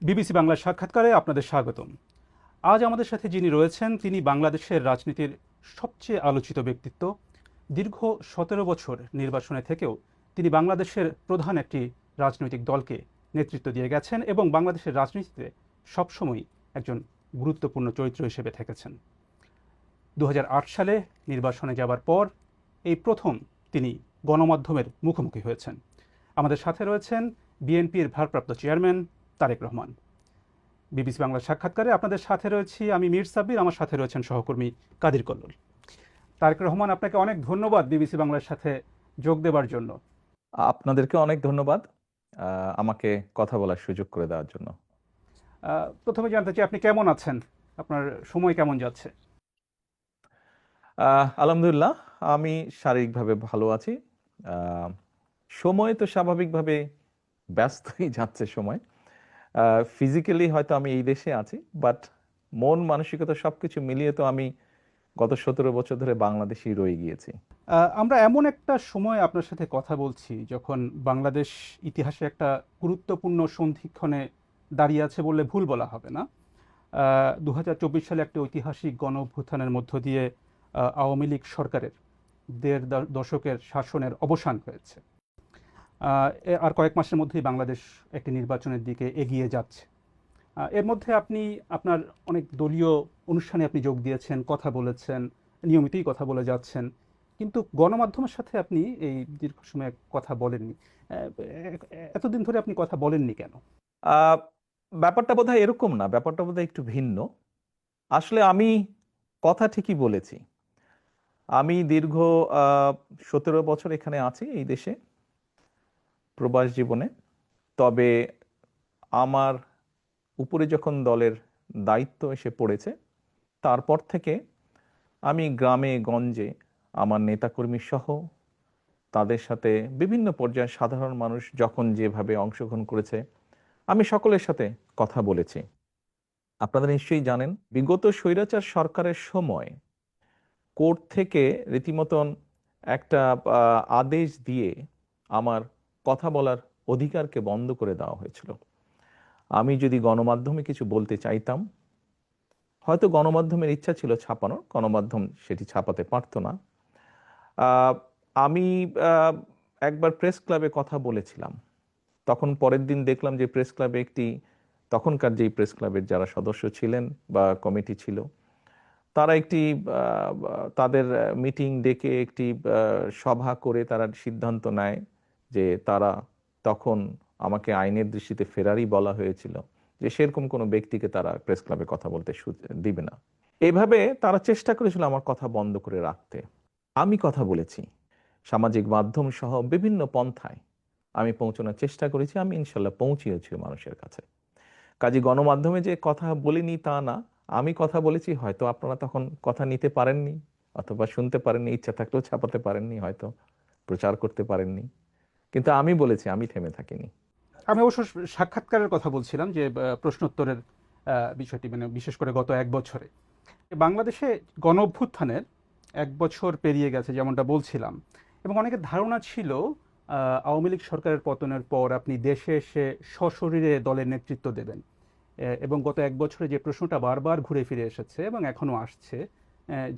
BBC বাংলার সাক্ষাৎকারে আপনাদের স্বাগতম। আজ আমাদের সাথে যিনি রয়েছেন তিনি বাংলাদেশের রাজনীতির সবচেয়ে আলোচিত ব্যক্তিত্ব। দীর্ঘ ১৭ বছর নির্বাসনে থেকেও তিনি বাংলাদেশের প্রধান একটি রাজনৈতিক দলকে নেতৃত্ব দিয়ে গেছেন এবং বাংলাদেশের রাজনীতিতে সবসময় একজন গুরুত্বপূর্ণ চরিত্র হিসেবে থেকেছেন। ২০০৮ সালে নির্বাসনে যাবার পর এই প্রথম তিনি গণমাধ্যমের মুখোমুখি হয়েছেন। আমাদের সাথে রয়েছেন বিএনপির ভারপ্রাপ্ত চেয়ারম্যান তারেক রহমান। বিবিসি বাংলার সাক্ষাৎকারে আপনাদের সাথে রয়েছি আমি মীর সাব্বির, আমার সাথে রয়েছেন সহকর্মী কাদির কল্লোল। তারেক রহমান, আপনাকে অনেক ধন্যবাদ বিবিসি বাংলার সাথে যোগ দেবার জন্য। আপনাদেরকে অনেক ধন্যবাদ আমাকে কথা বলার সুযোগ করে দেওয়ার জন্য। প্রথমে জানতে চাই আপনি কেমন আছেন, আপনার সময় কেমন যাচ্ছে? আলহামদুলিল্লাহ, আমি শারীরিকভাবে ভালো আছি। সময় তো স্বাভাবিকভাবে ব্যস্তই যাচ্ছে সময়। ফিজিক্যালি হয়তো আমি এই দেশে আছি, বাট মন মানসিকতা সবকিছু মিলিয়ে তো আমি গত 17 বছর ধরে বাংলাদেশেই রয়ে গিয়েছি। আমরা এমন একটা সময় আপনার সাথে কথা বলছি যখন বাংলাদেশ ইতিহাসে একটা গুরুত্বপূর্ণ সন্ধিক্ষণে দাঁড়িয়ে আছে বললে ভুল বলা হবে না। ২০২৪ সালে একটা ঐতিহাসিক গণ অভ্যুত্থানের মধ্য দিয়ে আওয়ামী লীগ সরকারের দেড় দশকের শাসনের অবসান হয়েছে। আর কয়েক মাসের মধ্যেই বাংলাদেশ একটি নির্বাচনের দিকে এগিয়ে যাচ্ছে। এর মধ্যে আপনি আপনার অনেক দলীয় অনুষ্ঠানে আপনি যোগ দিয়েছেন, কথা বলেছেন, নিয়মিতই কথা বলে যাচ্ছেন, কিন্তু গণমাধ্যমের সাথে আপনি এই দীর্ঘ সময় কথা বলেননি। এতদিন ধরে আপনি কথা বলেননি কেন? আহ, ব্যাপারটা বোধহয় এরকম না, ব্যাপারটা বোধহয় একটু ভিন্ন। আসলে আমি কথা ঠিকই বলেছি। আমি দীর্ঘ 17 বছর এখানে আছি এই দেশে প্রবাস জীবনে। তবে আমার উপরে যখন দলের দায়িত্ব এসে পড়েছে, তারপর থেকে আমি গ্রামে গঞ্জে আমার নেতাকর্মী সহ তাদের সাথে বিভিন্ন পর্যায়ে সাধারণ মানুষ যখন যেভাবে অংশগ্রহণ করেছে, আমি সকলের সাথে কথা বলেছি। আপনারা নিশ্চয়ই জানেন, বিগত স্বৈরাচার সরকারের সময় কোর্ট থেকে রীতিমতন একটা আদেশ দিয়ে আমার কথা বলার অধিকারকে বন্ধ করে দেওয়া হয়েছিল। আমি যদি গণমাধ্যমে কিছু বলতে চাইতাম, হয়তো গণমাধ্যমের ইচ্ছা ছিল ছাপানোর, গণমাধ্যম সেটি ছাপাতে পারতো না। আহ, আমি একবার প্রেস ক্লাবে কথা বলেছিলাম। তখন পরের দিন দেখলাম যে প্রেস ক্লাবে একটি, তখনকার যেই প্রেস ক্লাবের যারা সদস্য ছিলেন বা কমিটি ছিল, তারা একটি তাদের মিটিং ডেকে একটি সভা করে তারা সিদ্ধান্ত নেয় যে তারা, তখন আমাকে আইনের দৃষ্টিতে ফেরারি বলা হয়েছিল, যে সেরকম কোনো ব্যক্তিকে তারা প্রেস ক্লাবে কথা বলতে দিবে না। এভাবে তারা চেষ্টা করেছিল আমার কথা বন্ধ করে রাখতে। আমি কথা বলেছি সামাজিক মাধ্যম সহ বিভিন্ন পন্থায়, আমি পৌঁছানোর চেষ্টা করেছি, আমি ইনশাল্লাহ পৌঁছিয়েছি মানুষের কাছে। কাজে গণমাধ্যমে যে কথা বলিনি তা না, আমি কথা বলেছি, হয়তো আপনারা তখন কথা নিতে পারেননি অথবা শুনতে পারেননি, ইচ্ছা থাকলেও ছাপাতে পারেননি, হয়তো প্রচার করতে পারেননি, কিন্তু আমি বলেছি, আমি থেমে থাকিনি। আমি অবশ্য সাক্ষাৎকারের কথা বলছিলাম, যে প্রশ্নোত্তরের বিষয়টি, মানে বিশেষ করে গত এক বছরে বাংলাদেশে গণ অভ্যুত্থানের এক বছর পেরিয়ে গেছে যেমনটা বলছিলাম, এবং অনেকের ধারণা ছিল আওয়ামী লীগ সরকারের পতনের পর আপনি দেশে এসে সশরীরে দলের নেতৃত্ব দেবেন। এবং গত এক বছরে যে প্রশ্নটা বারবার ঘুরে ফিরে এসেছে এবং এখনও আসছে,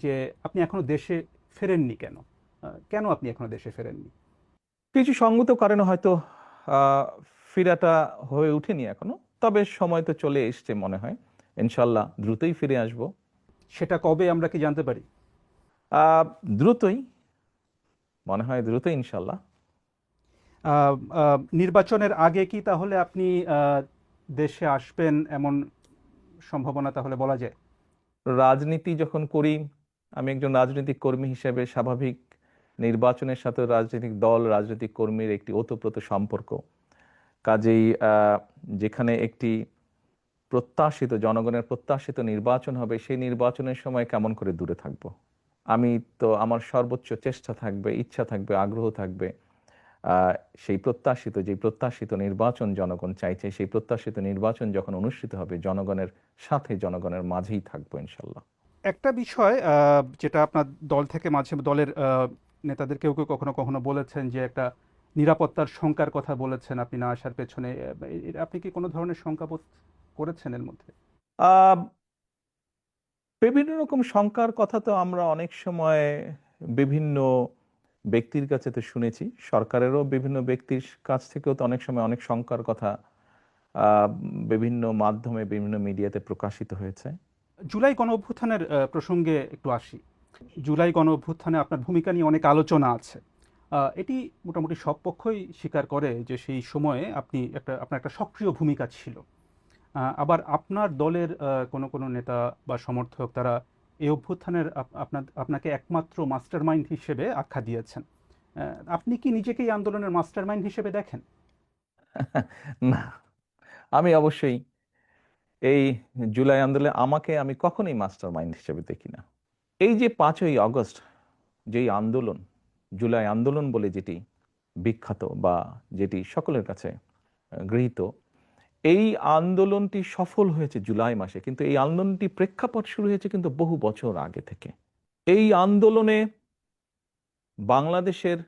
যে আপনি এখনও দেশে ফেরেননি কেন? কেন আপনি এখনও দেশে ফেরেননি? কিছু সঙ্গত কারণে হয়তো আহ ফিরাটা হয়ে ওঠেনি এখনো, তবে সময় তো চলে এসছে মনে হয়। ইনশাল্লাহ দ্রুতই ফিরে আসব। সেটা কবে আমরা কি জানতে পারি? আহ দ্রুতই, মনে হয় দ্রুতই ইনশাল্লাহ। নির্বাচনের আগে কি তাহলে আপনি দেশে আসবেন এমন সম্ভাবনা তাহলে বলা যায়? রাজনীতি যখন করি, আমি একজন রাজনৈতিক কর্মী হিসেবে স্বাভাবিক নির্বাচনের সাথে রাজনৈতিক দল রাজনৈতিক কর্মীর একটি ওতপ্রোত সম্পর্ক। কাজেই যেখানে একটি প্রত্যাশিত, জনগণের প্রত্যাশিত নির্বাচন হবে, সেই নির্বাচনের সময় কেমন করে দূরে থাকব? আমি তো, আমার সর্বোচ্চ চেষ্টা থাকবে, ইচ্ছা থাকবে, আগ্রহ থাকবে আহ সেই প্রত্যাশিত, যে প্রত্যাশিত নির্বাচন জনগণ চাইছে, সেই প্রত্যাশিত নির্বাচন যখন অনুষ্ঠিত হবে, জনগণের সাথে, জনগণের মাঝেই থাকবো ইনশাল্লাহ। একটা বিষয় যেটা আপনার দল থেকে মাঝে দলের নেতাদের কেউ কেউ কখনো কখনো বলেছেন, যে একটা নিরাপত্তার শঙ্কার কথা বলেছেন আপনি না আসার পেছনে। আপনি কি কোনো ধরনের শঙ্কা বোধ করেছেন এর মধ্যে? আহ বিভিন্ন রকম শঙ্কার কথা তো আমরা অনেক সময় বিভিন্ন ব্যক্তির কাছে তো শুনেছি, সরকারেরও বিভিন্ন ব্যক্তির কাছ থেকেও তো অনেক সময় অনেক শঙ্কার কথা আহ, বিভিন্ন মাধ্যমে বিভিন্ন মিডিয়াতে প্রকাশিত হয়েছে। জুলাই গণ অভ্যুত্থানের প্রসঙ্গে একটু আসি। জুলাই গণ অভ্যুত্থানে আপনার ভূমিকা নিয়ে অনেক আলোচনা আছে। এটি মোটামুটি সব পক্ষই স্বীকার করে যে সেই সময়ে আপনার একটা সক্রিয় ভূমিকা ছিল। আবার আপনার দলের কোনো কোনো নেতা বা সমর্থক তারা এই অভ্যুত্থানের আপনাকে একমাত্র মাস্টারমাইন্ড হিসেবে আখ্যা দিয়েছেন। আপনি কি নিজেকে এই আন্দোলনের মাস্টারমাইন্ড হিসেবে দেখেন? না, আমি অবশ্যই এই জুলাই আন্দোলনে আমি কখনোই মাস্টার মাইন্ড হিসেবে দেখি না। এই যে 5ই আগস্ট, যেই আন্দোলন, জুলাই আন্দোলন বলে যেটি বিখ্যাত বা যেটি সকলের কাছে গৃহীত, এই আন্দোলনটি সফল হয়েছে জুলাই মাসে, কিন্তু এই আন্দোলনটি প্রেক্ষাপট শুরু হয়েছে কিন্তু বহু বছর আগে থেকে। এই আন্দোলনে বাংলাদেশের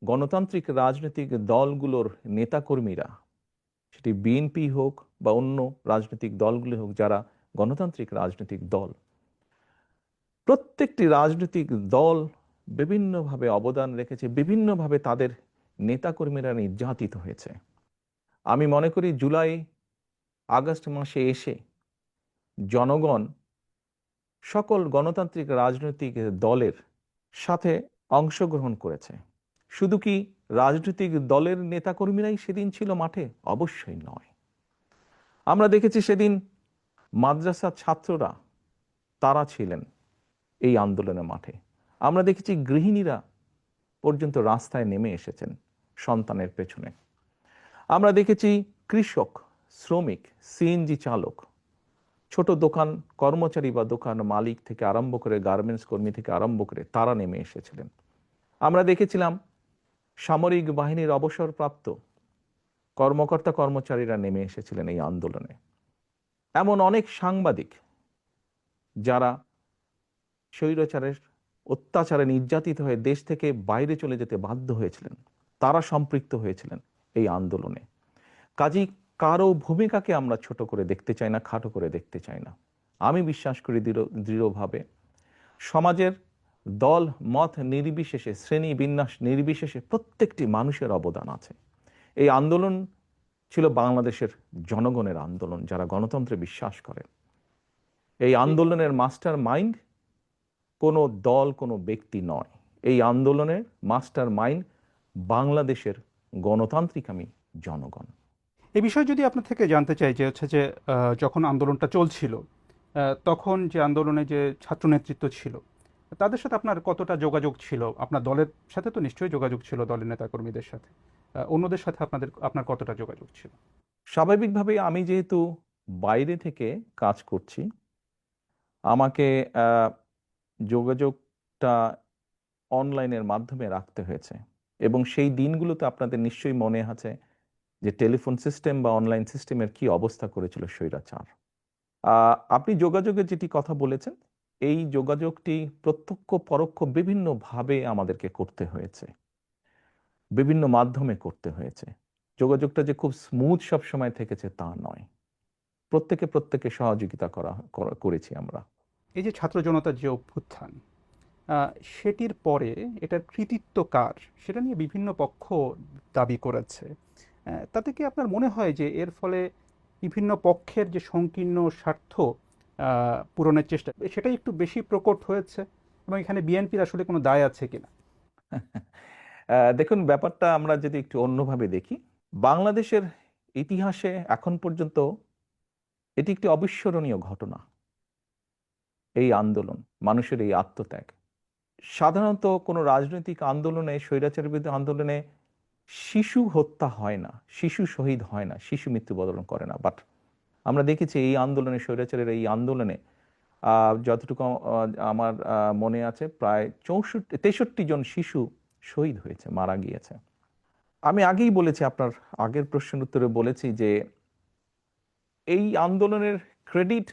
গণতান্ত্রিক রাজনৈতিক দলগুলোর নেতাকর্মীরা, সেটি বিএনপি হোক বা অন্য রাজনৈতিক দলগুলি হোক, যারা গণতান্ত্রিক রাজনৈতিক দল, প্রত্যেকটি রাজনৈতিক দল বিভিন্নভাবে অবদান রেখেছে, বিভিন্নভাবে তাদের নেতাকর্মীরা নির্যাতিত হয়েছে। আমি মনে করি জুলাই আগস্ট মাসে এসে জনগণ সকল গণতান্ত্রিক রাজনৈতিক দলের সাথে অংশগ্রহণ করেছে। শুধু কি রাজনৈতিক দলের নেতাকর্মীরাই সেদিন ছিল মাঠে? অবশ্যই নয়। আমরা দেখেছি সেদিন মাদ্রাসার ছাত্ররা, তারা ছিলেন এই আন্দোলনের মাঠে। আমরা দেখেছি গৃহিণীরা পর্যন্ত রাস্তায় নেমে এসেছেন সন্তানের পেছনে। আমরা দেখেছি কৃষক, শ্রমিক, সিএনজি চালক, ছোট দোকান কর্মচারী বা দোকান মালিক থেকে আরম্ভ করে গার্মেন্টস কর্মী থেকে আরম্ভ করে তারা নেমে এসেছিলেন। আমরা দেখেছিলাম সামরিক বাহিনীর অবসরপ্রাপ্ত কর্মকর্তা কর্মচারীরা নেমে এসেছিলেন এই আন্দোলনে। এমন অনেক সাংবাদিক যারা স্বৈরাচারের অত্যাচারে নির্যাতিত হয়ে দেশ থেকে বাইরে চলে যেতে বাধ্য হয়েছিলেন, তারা সম্পৃক্ত হয়েছিলেন এই আন্দোলনে। কাজেই কারো ভূমিকাকে আমরা ছোট করে দেখতে চাই না, খাটো করে দেখতে চাই না। আমি বিশ্বাস করি দৃঢ়ভাবে সমাজের দল মত নির্বিশেষে, শ্রেণী বিন্যাস নির্বিশেষে প্রত্যেকটি মানুষের অবদান আছে। এই আন্দোলন ছিল বাংলাদেশের জনগণের আন্দোলন, যারা গণতন্ত্রে বিশ্বাস করে। এই আন্দোলনের মাস্টার মাইন্ড কোনো দল, কোনো ব্যক্তি নয়। এই আন্দোলনের মাস্টার মাইন্ড বাংলাদেশের গণতান্ত্রিক জনগণ। এই বিষয়ে যদি আপনার থেকে জানতে চাই যে হচ্ছে যে যখন আন্দোলনটা চলছিল, তখন যে আন্দোলনে যে ছাত্র নেতৃত্ব ছিল তাদের সাথে আপনার কতটা যোগাযোগ ছিল? আপনার দলের সাথে তো নিশ্চয়ই যোগাযোগ ছিল, দলের নেতাকর্মীদের সাথে। অন্যদের সাথে আপনার কতটা যোগাযোগ ছিল? স্বাভাবিকভাবে আমি যেহেতু বাইরে থেকে কাজ করছি, আমাকে যোগাযোগটা অনলাইনের মাধ্যমে রাখতে হয়েছে। এবং সেই দিনগুলোতে আপনাদের নিশ্চয়ই মনে আছে যে টেলিফোন সিস্টেম বা অনলাইন সিস্টেমের কি অবস্থা করেছিল স্বৈরাচার। আপনি যোগাযোগের যেটি কথা বলেছেন, এই যোগাযোগটি প্রত্যক্ষ পরোক্ষ বিভিন্নভাবে আমাদেরকে করতে হয়েছে, বিভিন্ন মাধ্যমে করতে হয়েছে। যোগাযোগটা যে খুব স্মুথ সব সময় থেকেছে তা নয়। প্রত্যেকে সহযোগিতা করেছি আমরা। এই যে ছাত্র জনতার যে অভ্যুত্থান, সেটির পরে এটার কৃতিত্ব কার সেটা নিয়ে বিভিন্ন পক্ষ দাবি করেছে। তাতে কি আপনার মনে হয় যে এর ফলে বিভিন্ন পক্ষের যে সংকীর্ণ স্বার্থ পূরণের চেষ্টা সেটাই একটু বেশি প্রকট হয়েছে, এবং এখানে বিএনপির আসলে কোনো দায় আছে কিনা? দেখুন, ব্যাপারটা আমরা যদি একটু অন্যভাবে দেখি, বাংলাদেশের ইতিহাসে এখন পর্যন্ত এটি একটি অবিস্মরণীয় ঘটনা। এই আন্দোলন, মানুষের এই আত্মত্যাগ। সাধারণত কোনো রাজনৈতিক আন্দোলনে, স্বৈরাচারের বিরুদ্ধে আন্দোলনে শিশু হত্যা হয় না, শিশু শহীদ হয় না, শিশু মৃত্যুবরণ করে না। বাট আমরা দেখেছি এই আন্দোলনে, স্বৈরাচারের এই আন্দোলনে যতটুকু আমার মনে আছে, প্রায় 63 জন শিশু শহীদ হয়েছে, মারা গিয়েছে। আমি আগেই বলেছি, আপনার আগের প্রশ্নের উত্তরে বলেছি যে এই আন্দোলনের ক্রেডিট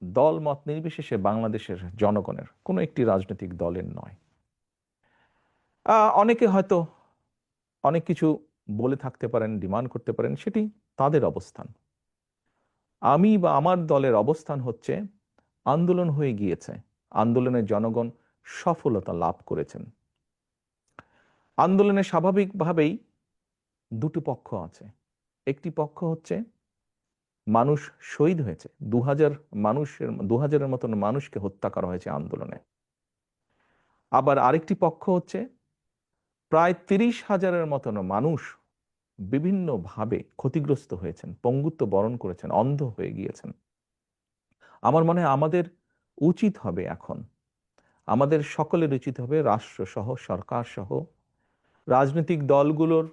দল মত নির্বিশেষে বাংলাদেশের জনগণের, কোনো একটি রাজনৈতিক দলের নয়। অনেকে হয়তো অনেক কিছু বলে থাকতে পারেন, ডিমান্ড করতে পারেন, সেটি তাদের অবস্থান। আমি বা আমার দলের অবস্থান হচ্ছে আন্দোলন হয়ে গিয়েছে, আন্দোলনের জনগণ সফলতা লাভ করেছেন। আন্দোলনে স্বাভাবিকভাবেই দুটো পক্ষ আছে। একটি পক্ষ হচ্ছে মানুষ শহীদ হয়েছে, 2000 মতন মানুষকে হত্যা করা হয়েছে আন্দোলনে। আবার আরেকটি পক্ষ হচ্ছে প্রায় 30,000-এর মতন মানুষ বিভিন্নভাবে ক্ষতিগ্রস্ত হয়েছেন, পঙ্গুত্ব বরণ করেছেন, অন্ধ হয়ে গিয়েছেন। আমার মনে হয় আমাদের উচিত হবে এখন, আমাদের সকলের উচিত হবে রাষ্ট্রসহ, সরকারসহ, রাজনৈতিক দলগুলোর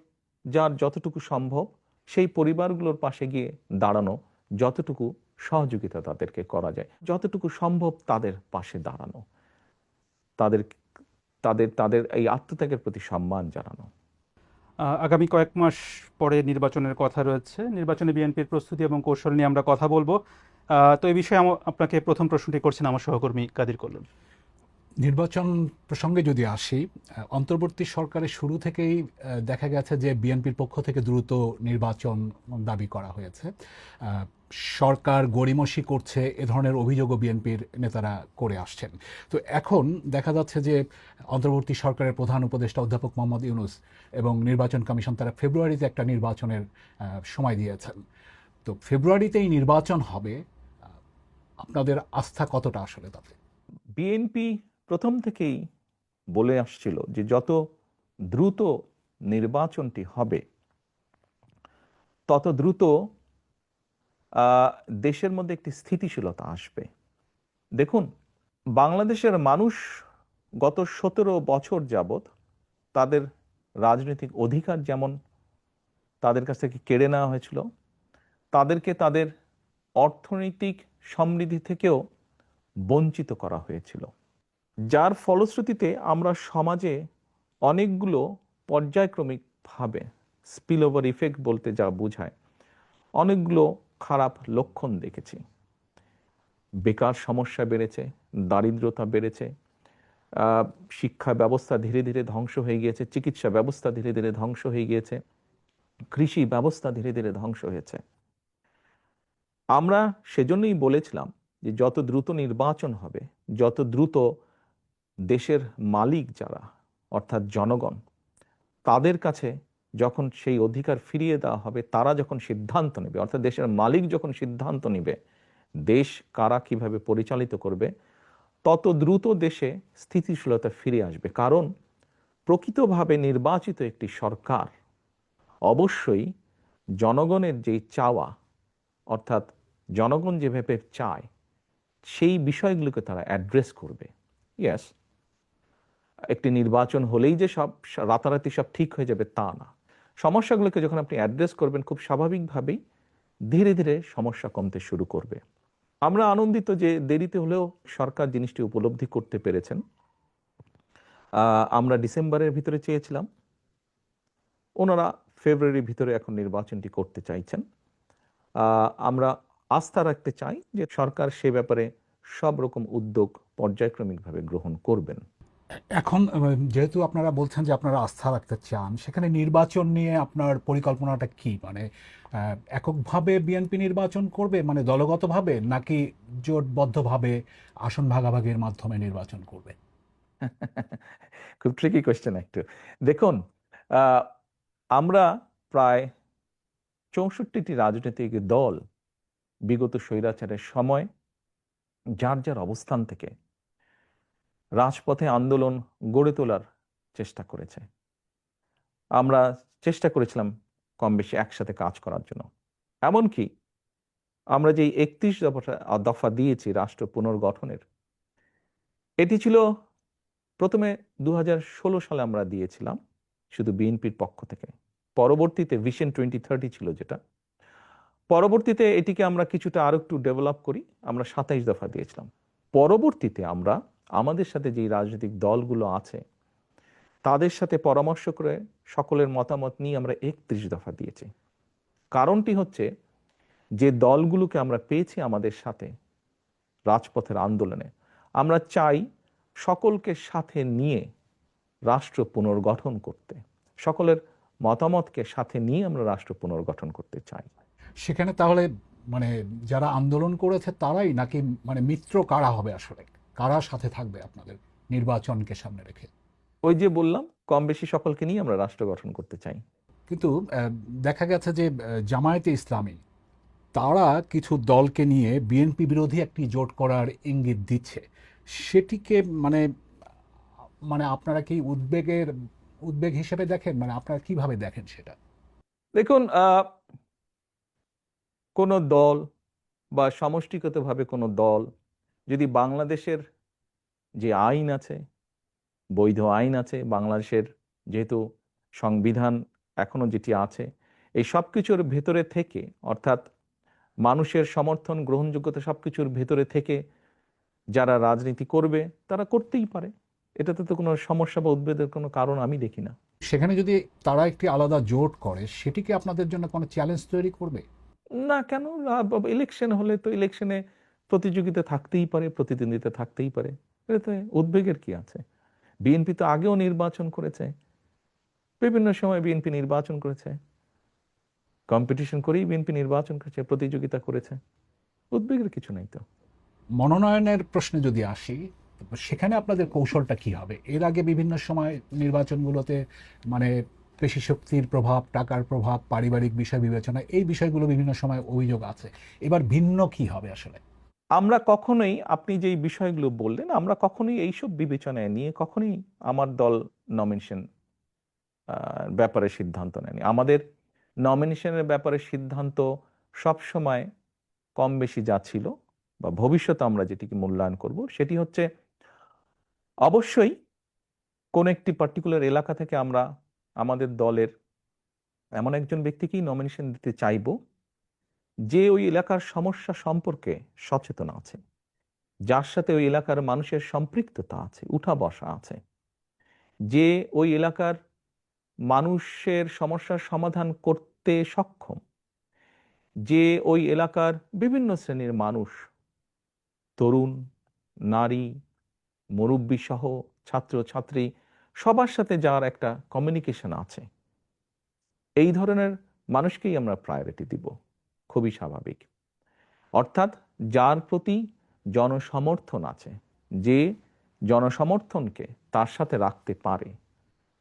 যার যতটুকু সম্ভব সেই পরিবারগুলোর পাশে গিয়ে দাঁড়ানো, যতটুকু সহযোগিতা তাদেরকে করা যায়, যতটুকু সম্ভব তাদের পাশে দাঁড়ানো, তাদের তাদের তাদের এই আত্মত্যাগের প্রতি সম্মান জানানো। আগামী কয়েক মাস পরে নির্বাচনের কথা রয়েছে। নির্বাচনে বিএনপির প্রস্তুতি এবং কৌশল নিয়ে আমরা কথা বলবো। তো এই বিষয়ে আপনাকে প্রথম প্রশ্নটি করছেন আমার সহকর্মী কাদির কল্লোল। নির্বাচন প্রসঙ্গে যদি আসি, অন্তর্বর্তী সরকারের শুরু থেকেই দেখা গেছে যে বিএনপির পক্ষ থেকে দ্রুত নির্বাচন দাবি করা হয়েছে। সরকার গড়িমসি করছে, এ ধরনের অভিযোগও বিএনপির নেতারা করে আসছেন। তো এখন দেখা যাচ্ছে যে অন্তর্বর্তী সরকারের প্রধান উপদেষ্টা অধ্যাপক মোহাম্মদ ইউনূস এবং নির্বাচন কমিশন তারা ফেব্রুয়ারিতে একটা নির্বাচনের সময় দিয়েছেন। তো ফেব্রুয়ারিতেই নির্বাচন হবে, আপনাদের আস্থা কতটা আসলে তাতে? বিএনপি প্রথম থেকেই বলে আসছিল যে যত দ্রুত নির্বাচনটি হবে তত দ্রুত দেশের মধ্যে একটি স্থিতিশীলতা আসবে। দেখুন, বাংলাদেশের মানুষ গত 17 বছর যাবৎ তাদের রাজনৈতিক অধিকার যেমন তাদের কাছ থেকে কেড়ে নেওয়া হয়েছিল, তাদেরকে তাদের অর্থনৈতিক সমৃদ্ধি থেকেও বঞ্চিত করা হয়েছিল, যার ফলশ্রুতিতে আমরা সমাজে অনেকগুলো পর্যায়ক্রমিকভাবে স্পিল ওভার ইফেক্ট বলতে যা বোঝায় অনেকগুলো খারাপ লক্ষণ দেখেছি। বেকার সমস্যা বেড়েছে, দারিদ্রতা বেড়েছে, শিক্ষা ব্যবস্থা ধীরে ধীরে ধ্বংস হয়ে গিয়েছে, চিকিৎসা ব্যবস্থা ধীরে ধীরে ধ্বংস হয়ে গিয়েছে, কৃষি ব্যবস্থা ধীরে ধীরে ধ্বংস হয়েছে। আমরা সেজন্যই বলেছিলাম যে যত দ্রুত নির্বাচন হবে, যত দ্রুত দেশের মালিক যারা অর্থাৎ জনগণ, তাদের কাছে যখন সেই অধিকার ফিরিয়ে দেওয়া হবে, তারা যখন সিদ্ধান্ত নেবে, অর্থাৎ দেশের মালিক যখন সিদ্ধান্ত নেবে দেশ কারা কিভাবে পরিচালিত করবে, তত দ্রুত দেশে স্থিতিশীলতা ফিরে আসবে। কারণ প্রকৃতভাবে নির্বাচিত একটি সরকার অবশ্যই জনগণের যেই চাওয়া, অর্থাৎ জনগণ যেভাবে চায় সেই বিষয়গুলোকে তারা অ্যাড্রেস করবে। ইয়েস, একটি নির্বাচন হলেই যে সব রাতারাতি সব ঠিক হয়ে যাবে তা না। সমস্যাগুলোকে যখন আপনি অ্যাড্রেস করবেন, খুব স্বাভাবিকভাবেই ধীরে ধীরে সমস্যা কমতে শুরু করবে। আমরা আনন্দিত যে দেরিতে হলেও সরকার জিনিসটি উপলব্ধি করতে পেরেছেন। আমরা ডিসেম্বরের ভিতরে চেয়েছিলাম, ওনারা ফেব্রুয়ারির ভিতরে এখন নির্বাচনটি করতে চাইছেন। আমরা আস্থা রাখতে চাই যে সরকার সে ব্যাপারে সব রকম উদ্যোগ পর্যায়ক্রমিকভাবে গ্রহণ করবেন। এখন যেহেতু আপনারা বলছেন যে আপনারা আস্থা রাখতে চান, সেখানে নির্বাচন নিয়ে আপনার পরিকল্পনাটা কি? মানে এককভাবে বিএনপি নির্বাচন করবে, মানে দলগতভাবে, নাকি জোটবদ্ধভাবে আসন ভাগাভাগির মাধ্যমে নির্বাচন করবে? খুব ট্রিকি কোয়েশ্চেন একটু। দেখুন, আমরা প্রায় 64টি রাজনৈতিক দল বিগত স্বৈরাচারের সময় যার যার অবস্থান থেকে রাজপথে আন্দোলন গড়ে তোলার চেষ্টা করেছে। আমরা চেষ্টা করেছিলাম কম বেশি একসাথে কাজ করার জন্য। এমনকি আমরা যে 31 দফা দিয়েছি রাষ্ট্র পুনর্গঠনের, এটি ছিল প্রথমে 2016 সালে আমরা দিয়েছিলাম শুধু বিএনপির পক্ষ থেকে। পরবর্তীতে ভিশন 2030 ছিল যেটা, পরবর্তীতে এটিকে আমরা কিছুটা আরো একটু ডেভেলপ করি, আমরা 27 দফা দিয়েছিলাম। পরবর্তীতে আমরা আমাদের সাথে যে রাজনৈতিক দলগুলো আছে তাদের সাথে পরামর্শ করে সকলের মতামত নিয়ে আমরা 31 দফা দিয়েছি। কারণটি হচ্ছে যে দলগুলোকে আমরা পেয়েছি আমাদের সাথে রাজপথের আন্দোলনে, আমরা চাই সকলকে সাথে নিয়ে রাষ্ট্র পুনর্গঠন করতে, সকলের মতামতকে সাথে নিয়ে আমরা রাষ্ট্র পুনর্গঠন করতে চাই। সেখানে তাহলে মানে যারা আন্দোলন করেছে তারাই নাকি মানে মিত্র কারা হবে আসলে, কারা সাথে থাকবে আপনাদের নির্বাচনকে সামনে রেখে? ওই যে বললাম, কম বেশি সকলকে নিয়ে আমরা রাষ্ট্র গঠন করতে চাই। কিন্তু দেখা গেছে যে জামায়াতে ইসলামী তারা কিছু দলকে নিয়ে বিএনপি বিরোধী একটি জোট করার ইঙ্গিত দিচ্ছে। সেটিকে মানে মানে আপনারা কি উদ্বেগ হিসেবে দেখেন, মানে আপনারা কিভাবে দেখেন সেটা? দেখুন, কোনো দল বা সমষ্টিগতভাবে কোনো দল যদি বাংলাদেশের যে আইন আছে, বৈধ আইন আছে বাংলাদেশের, যেহেতু সংবিধান এখনো যেটি আছে, এই সব কিছুর ভেতরে থেকে, অর্থাৎ মানুষের সমর্থন গ্রহণযোগ্যতা সব কিছুর ভেতরে থেকে যারা রাজনীতি করবে তারা করতেই পারে। এটাতে তো কোনো সমস্যা বা উদ্বেগের কোনো কারণ আমি দেখি না। সেখানে যদি তারা একটি আলাদা জোট করে, সেটি কি আপনাদের জন্য কোনো চ্যালেঞ্জ তৈরি করবে? না, কেন? ইলেকশন হলে তো ইলেকশনে প্রতিযোগিতা থাকতেই পারে, প্রতিদ্বন্দ্বিতা থাকতেই পারে, এতে উদ্বেগের কি আছে? বিএনপি তো আগেও নির্বাচন করেছে, বিভিন্ন সময় বিএনপি নির্বাচন করেছে, কম্পিটিশন করেই বিএনপি নির্বাচন করেছে, প্রতিযোগিতা করেছে, উদ্বেগের কিছু নেই তো। মনোনয়নের প্রশ্নে যদি আসি, সেখানে আপনাদের কৌশলটা কি হবে? এর আগে বিভিন্ন সময় নির্বাচনগুলোতে মানে পেশি শক্তির প্রভাব, টাকার প্রভাব, পারিবারিক বিষয় বিবেচনা, এই বিষয়গুলো বিভিন্ন সময় অভিযোগ আছে। এবার ভিন্ন কি হবে আসলে? আমরা কখনোই, আপনি যেই বিষয়গুলো বললেন, আমরা কখনোই এইসব বিবেচনায় নিয়ে কখনোই আমার দল নমিনেশন ব্যাপারে সিদ্ধান্ত নেয়নি। আমাদের নমিনেশনের ব্যাপারে সিদ্ধান্ত সব সময় কম বেশি যা ছিল বা ভবিষ্যতে আমরা যেটিকে মূল্যায়ন করব সেটি হচ্ছে, অবশ্যই কোন একটি পার্টিকুলার এলাকা থেকে আমরা আমাদের দলের এমন একজন ব্যক্তিকেই নমিনেশন দিতে চাইব যে ওই এলাকার সমস্যা সম্পর্কে সচেতন আছে, যার সাথে ওই এলাকার মানুষের সম্পৃক্ততা আছে, উঠা বসা আছে, যে ওই এলাকার মানুষের সমস্যার সমাধান করতে সক্ষম, যে ওই এলাকার বিভিন্ন শ্রেণীর মানুষ, তরুণ, নারী, মুরব্বী সহ ছাত্র ছাত্রী, সবার সাথে যার একটা কমিউনিকেশন আছে, এই ধরনের মানুষকেই আমরা প্রায়োরিটি দিব। খুবই স্বাভাবিক। অর্থাৎ যার প্রতি জনসমর্থন আছে, যে জনসমর্থনকে তার সাথে রাখতে পারে,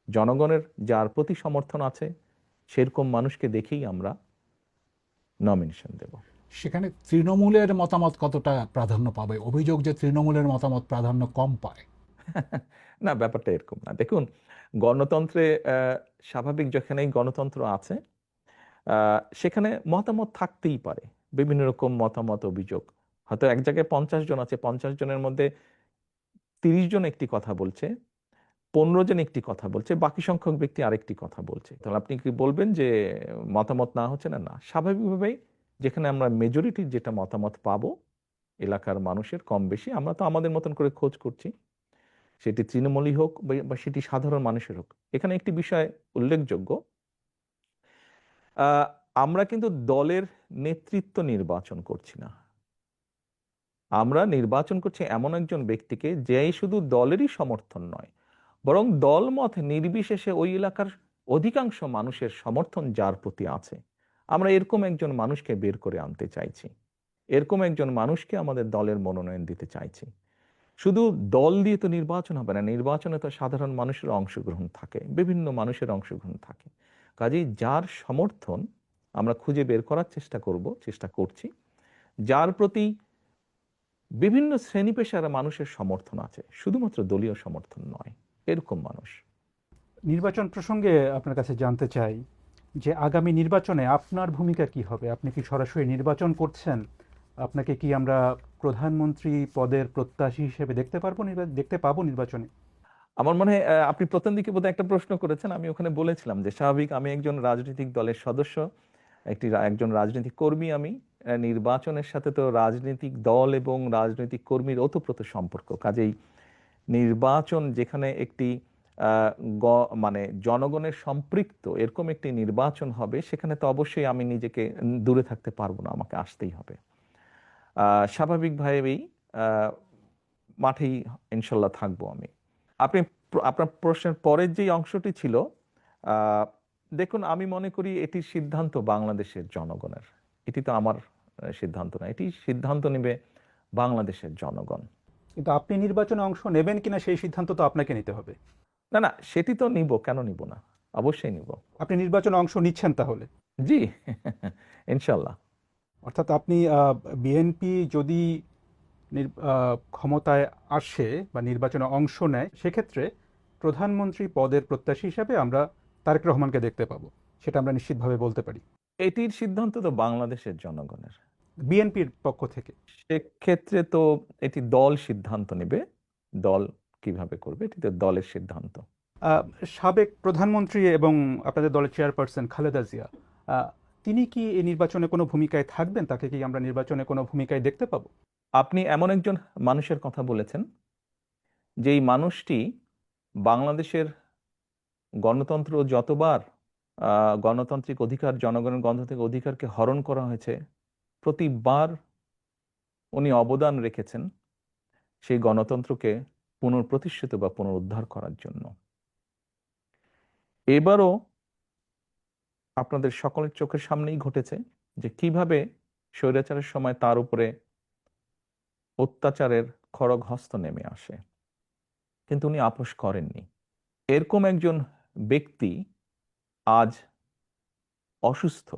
জনগণের যার প্রতি সমর্থন আছে, সেরকম মানুষকে দেখেই আমরা নমিনেশন দেব। সেখানে তৃণমূলের মতামত কতটা প্রাধান্য পাবে? অভিযোগ যে তৃণমূলের মতামত প্রাধান্য কম পায়। না, ব্যাপারটা এরকম না। দেখুন, গণতন্ত্রে স্বাভাবিক যেখানেই গণতন্ত্র আছে সেখানে মতামত থাকতেই পারে, বিভিন্ন রকম মতামত, অভিযোগ। হয়তো এক জায়গায় 50 জন আছে, 50 জনের মধ্যে 30 জন একটি কথা বলছে, 15 জন একটি কথা বলছে, বাকি সংখ্যক ব্যক্তি আরেকটি কথা বলছে। তাহলে আপনি কি বলবেন যে মতামত না হচ্ছে? না, না, স্বাভাবিকভাবেই যেখানে আমরা মেজরিটির যেটা মতামত পাবো এলাকার মানুষের কম বেশি, আমরা তো আমাদের মতন করে খোঁজ করছি, সেটি তৃণমূলই হোক বা সেটি সাধারণ মানুষের হোক। এখানে একটি বিষয় উল্লেখযোগ্য, আহ, আমরা কিন্তু দলের নেতৃত্ব নির্বাচন করছি না, আমরা নির্বাচন করছি এমন একজন ব্যক্তিকে যে শুধু দলেরই সমর্থন নয়, বরং দলমত নির্বিশেষে ওই এলাকার অধিকাংশ মানুষের সমর্থন যার প্রতি আছে, আমরা এরকম একজন মানুষকে বের করে আনতে চাইছি, এরকম একজন মানুষকে আমাদের দলের মনোনয়ন দিতে চাইছি। শুধু দল দিয়ে তো নির্বাচন হবে না, নির্বাচনে তো সাধারণ মানুষের অংশগ্রহণ থাকে, বিভিন্ন মানুষের অংশগ্রহণ থাকে। কাজেই যার সমর্থন আমরা খুঁজে বের করার চেষ্টা করছি, যার প্রতি বিভিন্ন শ্রেণী পেশার মানুষের সমর্থন আছে, শুধুমাত্র দলীয় সমর্থন নয়, এরকম মানুষ। নির্বাচন প্রসঙ্গে আপনার কাছে জানতে চাই যে আগামী নির্বাচনে আপনার ভূমিকা কি হবে? আপনি কি সরাসরি নির্বাচন করছেন? আপনাকে কি আমরা প্রধানমন্ত্রী পদের প্রত্যাশী হিসেবে দেখতে পাবো নির্বাচনে? আমার মনে হয় আপনি প্রথম দিকে বোধহয় একটা প্রশ্ন করেছেন, আমি ওখানে বলেছিলাম যে স্বাভাবিক আমি একজন রাজনৈতিক দলের সদস্য, একজন রাজনৈতিক কর্মী। আমি নির্বাচনের সাথে তো রাজনৈতিক দল এবং রাজনৈতিক কর্মীর ওতপ্রোত সম্পর্ক। কাজেই নির্বাচন যেখানে একটি মানে জনগণের সম্পৃক্ত এরকম একটি নির্বাচন হবে, সেখানে তো অবশ্যই আমি নিজেকে দূরে থাকতে পারবো না, আমাকে আসতেই হবে। স্বাভাবিকভাবেই মাঠেই ইনশাল্লাহ থাকবো আমি। আপনি আপনার প্রশ্নের পরের যে অংশটি ছিল দেখুন, আমি মনে করি এটির সিদ্ধান্ত বাংলাদেশের জনগণের। এটি তো আমার সিদ্ধান্ত না, এটি সিদ্ধান্ত নেবে বাংলাদেশের জনগণ। কিন্তু আপনি নির্বাচনে অংশ নেবেন কিনা সেই সিদ্ধান্ত তো আপনাকে নিতে হবে। না না, সেটি তো নিব, কেন নিব না, অবশ্যই নিব। আপনি নির্বাচনে অংশ নিচ্ছেন তাহলে? জি, ইনশাল্লাহ। অর্থাৎ আপনি বিএনপি যদি ক্ষমতায় আসে বা নির্বাচনে অংশ নেয়, সেক্ষেত্রে প্রধানমন্ত্রী পদের প্রত্যাশী হিসাবে আমরা তারেক রহমানকে দেখতে পাবো, সেটা আমরা নিশ্চিতভাবে বলতে পারি এটির সিদ্ধান্ত তো বাংলাদেশের জনগণের। বিএনপির পক্ষ থেকে। সেক্ষেত্রে তো এটি দল সিদ্ধান্ত নেবে, দল কিভাবে করবে এটি তো দলের সিদ্ধান্ত। আহ, সাবেক প্রধানমন্ত্রী এবং আপনাদের দলের চেয়ারপারসন খালেদা জিয়া, আহ, তিনি কি এই নির্বাচনে কোনো ভূমিকায় থাকবেন? তাকে কি আমরা নির্বাচনে কোনো ভূমিকায় দেখতে পাবো? আপনি এমন একজন মানুষের কথা বলেছেন, যেই মানুষটি বাংলাদেশের গণতন্ত্র যতবার গণতান্ত্রিক অধিকার, জনগণের গণতান্ত্রিক অধিকারকে হরণ করা হয়েছে, প্রতিবার উনি অবদান রেখেছেন সেই গণতন্ত্রকে পুনঃপ্রতিষ্ঠিত বা পুনরুদ্ধার করার জন্য। এবারও আপনাদের সকলের চোখের সামনেই ঘটেছে যে কিভাবে স্বৈরাচারের সময় তার উপরে অত্যাচারের খড়গ হস্ত নেমে আসে, কিন্তু উনি আপোস করেননি। এরকম একজন ব্যক্তি আজ অসুস্থ,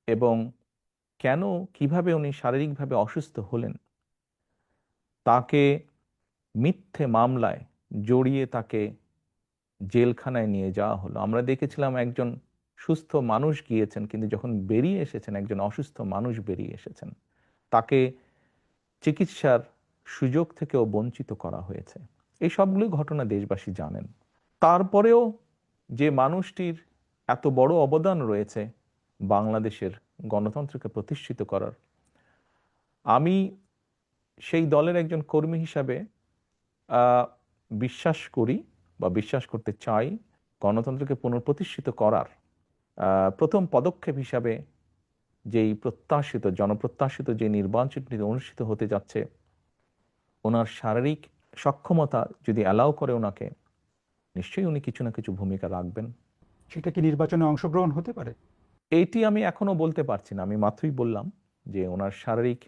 এবং কেন, কিভাবে উনি শারীরিকভাবে অসুস্থ হলেন, তাকে মিথ্যে মামলায় জড়িয়ে তাকে জেলখানায় নিয়ে যাওয়া হলো। আমরা দেখেছিলাম একজন সুস্থ মানুষ গিয়েছেন, কিন্তু যখন বেরিয়ে এসেছেন একজন অসুস্থ মানুষ বেরিয়ে এসেছেন, তাকে চিকিৎসার সুযোগ থেকেও বঞ্চিত করা হয়েছে। এই সবগুলো ঘটনা দেশবাসী জানেন। তারপরেও যে মানুষটির এত বড় অবদান রয়েছে বাংলাদেশের গণতন্ত্রকে প্রতিষ্ঠিত করার, আমি সেই দলের একজন কর্মী হিসাবে বিশ্বাস করি বা বিশ্বাস করতে চাই, গণতন্ত্রকে পুনঃপ্রতিষ্ঠিত করার প্রথম পদক্ষেপ হিসাবে যেই প্রত্যাশিত, জনপ্রত্যাশিত যে নির্বাচনটি অনুষ্ঠিত হতে যাচ্ছে, ওনার শারীরিক সক্ষমতা যদি অ্যালাউ করে ওনাকে, নিশ্চয়ই উনি কিছু না কিছু ভূমিকা রাখবেন। সেটা কি নির্বাচনে অংশগ্রহণ হতে পারে? এইটি আমি এখনো বলতে পারছি না। আমি মাত্রই বললাম যে ওনার শারীরিক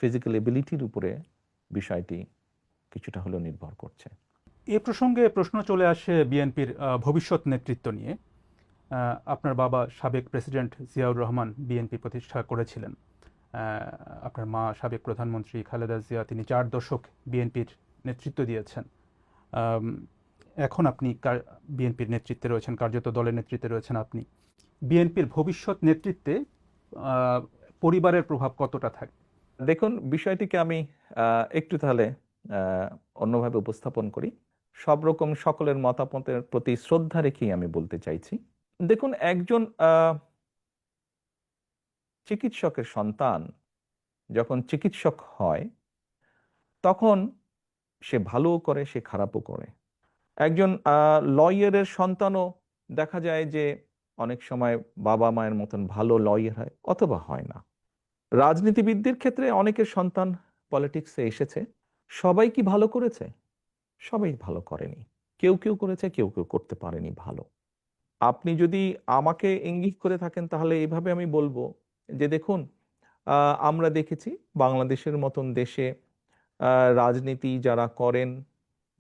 ফিজিক্যাল এবিলিটির উপরে বিষয়টি কিছুটা হলেও নির্ভর করছে। এ প্রসঙ্গে প্রশ্ন চলে আসে বিএনপির ভবিষ্যৎ নেতৃত্ব নিয়ে। আপনার বাবা সাবেক প্রেসিডেন্ট জিয়াউর রহমান বিএনপি প্রতিষ্ঠা করেছিলেন। আপনার মা সাবেক প্রধানমন্ত্রী খালেদা জিয়া, তিনি 4 দশক বিএনপির নেতৃত্ব দিয়েছেন। এখন আপনি বিএনপির নেতৃত্বে রয়েছেন, কার্যত দলের নেতৃত্বে রয়েছেন আপনি। বিএনপির ভবিষ্যৎ নেতৃত্বে পরিবারের প্রভাব কতটা থাকবে? দেখুন, বিষয়টিকে আমি একটু তাহলে অন্যভাবে উপস্থাপন করি। সব রকম সকলের মতামতের প্রতি শ্রদ্ধা রেখেই আমি বলতে চাইছি। দেখুন, একজন চিকিৎসকের সন্তান যখন চিকিৎসক হয়, তখন সে ভালোও করে, সে খারাপও করে। একজন লয়ারের সন্তানও দেখা যায় যে অনেক সময় বাবা মায়ের মতন ভালো লয়ার হয় অথবা হয় না। রাজনীতিবিদদের ক্ষেত্রে অনেকের সন্তান পলিটিক্সে এসেছে। সবাই কি ভালো করেছে? সবাই ভালো করেনি। কেউ কেউ করেছে, কেউ কেউ করতে পারেনি ভালো। আপনি যদি আমাকে ইঙ্গিত করে থাকেন, তাহলে এভাবে আমি বলবো যে দেখুন, আমরা দেখেছি বাংলাদেশের মতন দেশে রাজনীতি যারা করেন,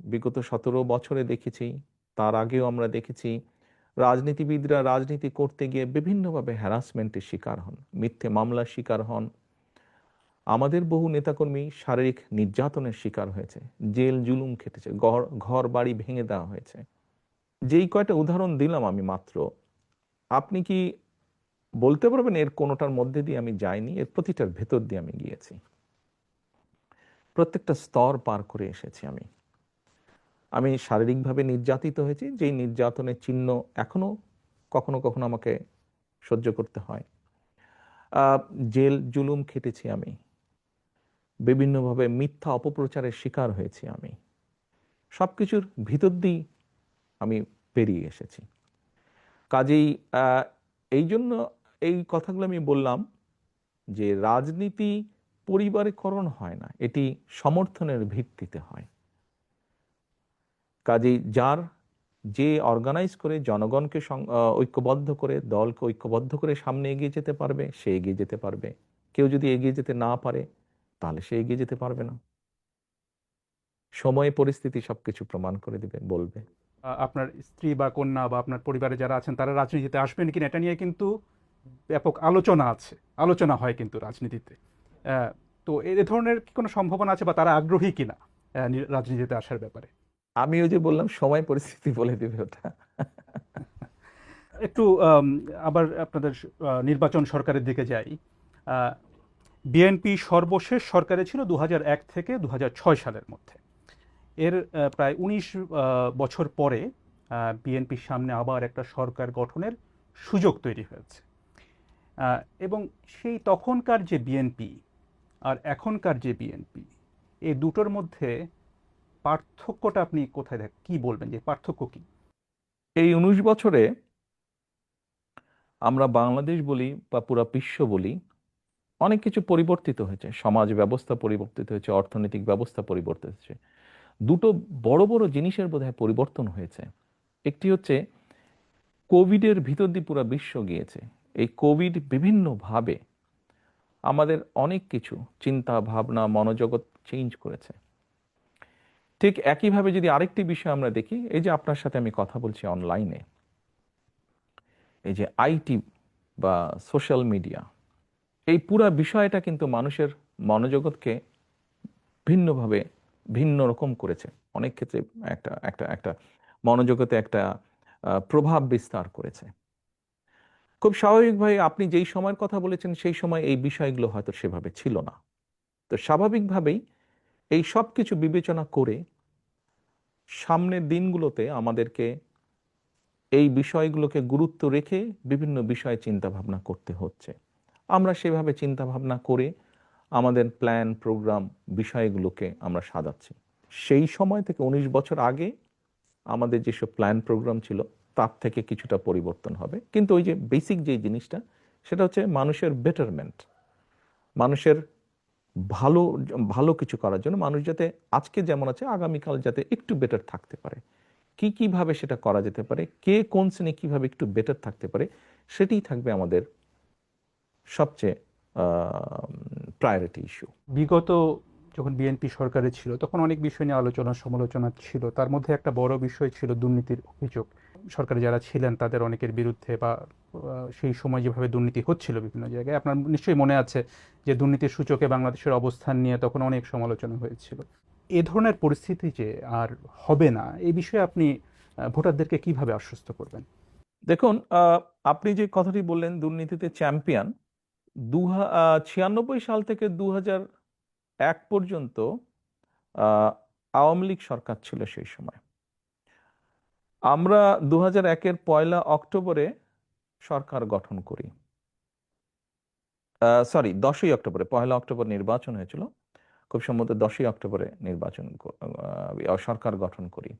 বিগত 17 বছরে দেখেছি, তার আগেও আমরা দেখেছি রাজনীতিবিদরা রাজনীতি করতে গিয়ে বিভিন্নভাবে হ্যারাসমেন্টের শিকার হন, মিথ্যে মামলার শিকার হন। আমাদের বহু নেতাকর্মী শারীরিক নির্যাতনের শিকার হয়েছে, জেল জুলুম খেটেছে, ঘর বাড়ি ভেঙে দেওয়া হয়েছে। যেই কয়টা উদাহরণ দিলাম আমি মাত্র, আপনি কি বলতে পারবেন এর কোনোটার মধ্যে দিয়ে আমি যাইনি? এর প্রতিটার ভেতর দিয়ে আমি গিয়েছি, প্রত্যেকটা স্তর পার করে এসেছি। আমি শারীরিকভাবে নির্যাতিত হয়েছি, যেই নির্যাতনের চিহ্ন এখনো কখনো কখনো আমাকে সহ্য করতে হয়। জেল জুলুম খেটেছি, আমি বিভিন্নভাবে মিথ্যা অপপ্রচারের শিকার হয়েছি। আমি সবকিছুর ভিতর দিয়ে আমি পেরিয়ে এসেছি। কাজেই এই জন্য এই কথাগুলো আমি বললাম যে রাজনীতি পরিবারীকরণ হয় না, এটি সমর্থনের ভিত্তিতে হয়। কাজেই যার যে অর্গানাইজ করে জনগণকে ঐক্যবদ্ধ করে, দলকে ঐক্যবদ্ধ করে সামনে এগিয়ে যেতে পারবে, সে এগিয়ে যেতে পারবে। কেউ যদি এগিয়ে যেতে না পারে, তাহলে সে এগিয়ে যেতে পারবে না। সময় পরিস্থিতি সবকিছু প্রমাণ করে দিবে, বলবে। আপনার স্ত্রী বা কন্যা বা আপনার পরিবারে যারা আছেন তারা রাজনীতিতে আসবেন কিনা এটা নিয়ে কিন্তু ব্যাপক আলোচনা আছে, আলোচনা হয় কিন্তু রাজনীতিতে। তো এ ধরনের কি কোনো সম্ভাবনা আছে বা তারা আগ্রহী কিনা রাজনীতিতে আসার ব্যাপারে? আমিও যে বললাম, সময় পরিস্থিতি বলে দিবে ওটা। একটু আবার আপনাদের নির্বাচন সরকারের দিকে যাই। বিএনপি সর্বশেষ সরকারে ছিল 2001 থেকে 2006 সালের মধ্যে। এর প্রায় 19 বছর পরে বিএনপির সামনে আবার একটা সরকার গঠনের সুযোগ তৈরি হয়েছে। এবং সেই তখনকার যে বিএনপি আর এখনকার যে বিএনপি, এই দুটোর মধ্যে পার্থক্যটা আপনি কোথায় কি বলবেন, যে পার্থক্য কি? এই 19 বছরে আমরা বাংলাদেশ বলি বা পুরা বিশ্ব বলি, অনেক কিছু পরিবর্তিত হয়েছে। সমাজ ব্যবস্থা পরিবর্তিত হয়েছে, অর্থনৈতিক ব্যবস্থা পরিবর্তিত হয়েছে। দুটো বড় বড় জিনিসের বোধহয় পরিবর্তন হয়েছে। একটি হচ্ছে কোভিডের ভিতর দিয়ে পুরো বিশ্ব গিয়েছে। এই কোভিড বিভিন্নভাবে আমাদের অনেক কিছু চিন্তা ভাবনা মনোজগৎ চেঞ্জ করেছে। ঠিক একইভাবে যদি আরেকটি বিষয় আমরা দেখি, এই যে আপনার সাথে আমি কথা বলছি অনলাইনে, এই যে আইটি বা সোশ্যাল মিডিয়া, এই পুরা বিষয়টা কিন্তু মানুষের মনোজগৎকে ভিন্নভাবে ভিন্ন রকম করেছে। অনেক ক্ষেত্রে একটা একটা একটা মনোজগতে একটা প্রভাব বিস্তার করেছে। খুব স্বাভাবিকভাবে আপনি যেই সময়ের কথা বলেছেন সেই সময় এই বিষয়গুলো হয়তো সেভাবে ছিল না। তো স্বাভাবিকভাবেই এই সব কিছু বিবেচনা করে সামনের দিনগুলোতে আমাদেরকে এই বিষয়গুলোকে গুরুত্ব রেখে বিভিন্ন বিষয়ে চিন্তা ভাবনা করতে হচ্ছে। আমরা সেভাবে চিন্তা ভাবনা করে আমাদের প্ল্যান প্রোগ্রাম বিষয়গুলোকে আমরা সাজাচ্ছি। সেই সময় থেকে 19 বছর আগে আমাদের যেসব প্ল্যান প্রোগ্রাম ছিল তার থেকে কিছুটা পরিবর্তন হবে, কিন্তু ওই যে বেসিক যে জিনিসটা, সেটা হচ্ছে মানুষের বেটারমেন্ট, মানুষের ভালো ভালো কিছু করার জন্য, মানুষ যাতে আজকে যেমন আছে আগামীকাল যাতে একটু বেটার থাকতে পারে। কিভাবে সেটা করা যেতে পারে, কে কোন শ্রেণী কিভাবে একটু বেটার থাকতে পারে, সেটাই থাকবে আমাদের সবচেয়ে প্রায়োরিটি ইস্যু। বিগত যখন বিএনপি সরকারে ছিল তখন অনেক বিষয় নিয়ে আলোচনা সমালোচনা ছিল, তার মধ্যে একটা বড় বিষয় ছিল দুর্নীতির অভিযোগ। সরকারে যারা ছিলেন তাদের অনেকের বিরুদ্ধে বা সেই সময় যেভাবে দুর্নীতি হচ্ছিল বিভিন্ন জায়গায়, আপনার নিশ্চয়ই মনে আছে যে দুর্নীতির সূচকে বাংলাদেশের অবস্থান নিয়ে তখন অনেক সমালোচনা হয়েছিল। এ ধরনের পরিস্থিতি যে আর হবে না, এই বিষয়ে আপনি ভোটারদেরকে কিভাবে আশ্বস্ত করবেন? দেখুন, আপনি যে কথাটি বললেন দুর্নীতিতে চ্যাম্পিয়ন, 96 সাল থেকে 2001 পর্যন্ত আওয়ামী লীগ সরকার ছিল সেই সময়। আমরা 2001-এর 1 অক্টোবরে সরকার গঠন করি। সরি, 10ই অক্টোবরে, 1 অক্টোবর নির্বাচন হয়েছিল, খুব সম্ভবত 10ই অক্টোবরে সরকার গঠন করি।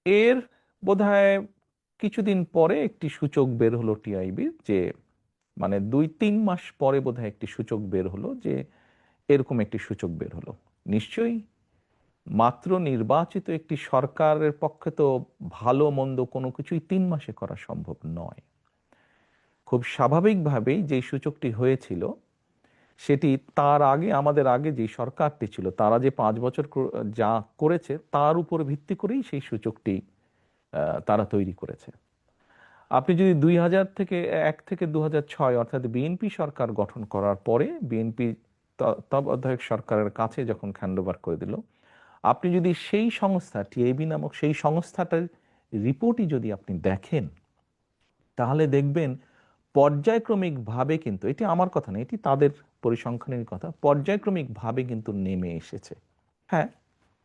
এর বোধহয় কিছুদিন পরে একটি সূচক বের হলো টিআইবির, যে মানে 2-3 মাস পরে বোধহয় একটি সূচক বের হলো, যে এরকম একটি সূচক বের হলো। নিশ্চয়ই মাত্র নির্বাচিত একটি সরকারের পক্ষে তো ভালো মন্দ কোনো কিছুই 3 মাসে করা সম্ভব নয়। খুব স্বাভাবিকভাবেই যে সূচকটি হয়েছিল সেটি তার আগে, আমাদের আগে যে সরকারটি ছিল তারা যে 5 বছর যা করেছে তার উপর ভিত্তি করেই সেই সূচকটি তারা তৈরি করেছে। আপনি যদি 1 থেকে 2006 অর্থাৎ বিএনপি সরকার গঠন করার পরে বিএনপি তত্ত্বাবধায়ক সরকারের কাছে যখন হ্যান্ডওভার করে দিল, আপনি যদি সেই সংস্থা টিএবি নামক সেই সংস্থাটার রিপোর্টই যদি আপনি দেখেন, তাহলে দেখবেন পর্যায়ক্রমিকভাবে, কিন্তু এটি আমার কথা না, এটি তাদের পরিসংখ্যানের কথা, পর্যায়ক্রমিকভাবে কিন্তু নেমে এসেছে। হ্যাঁ,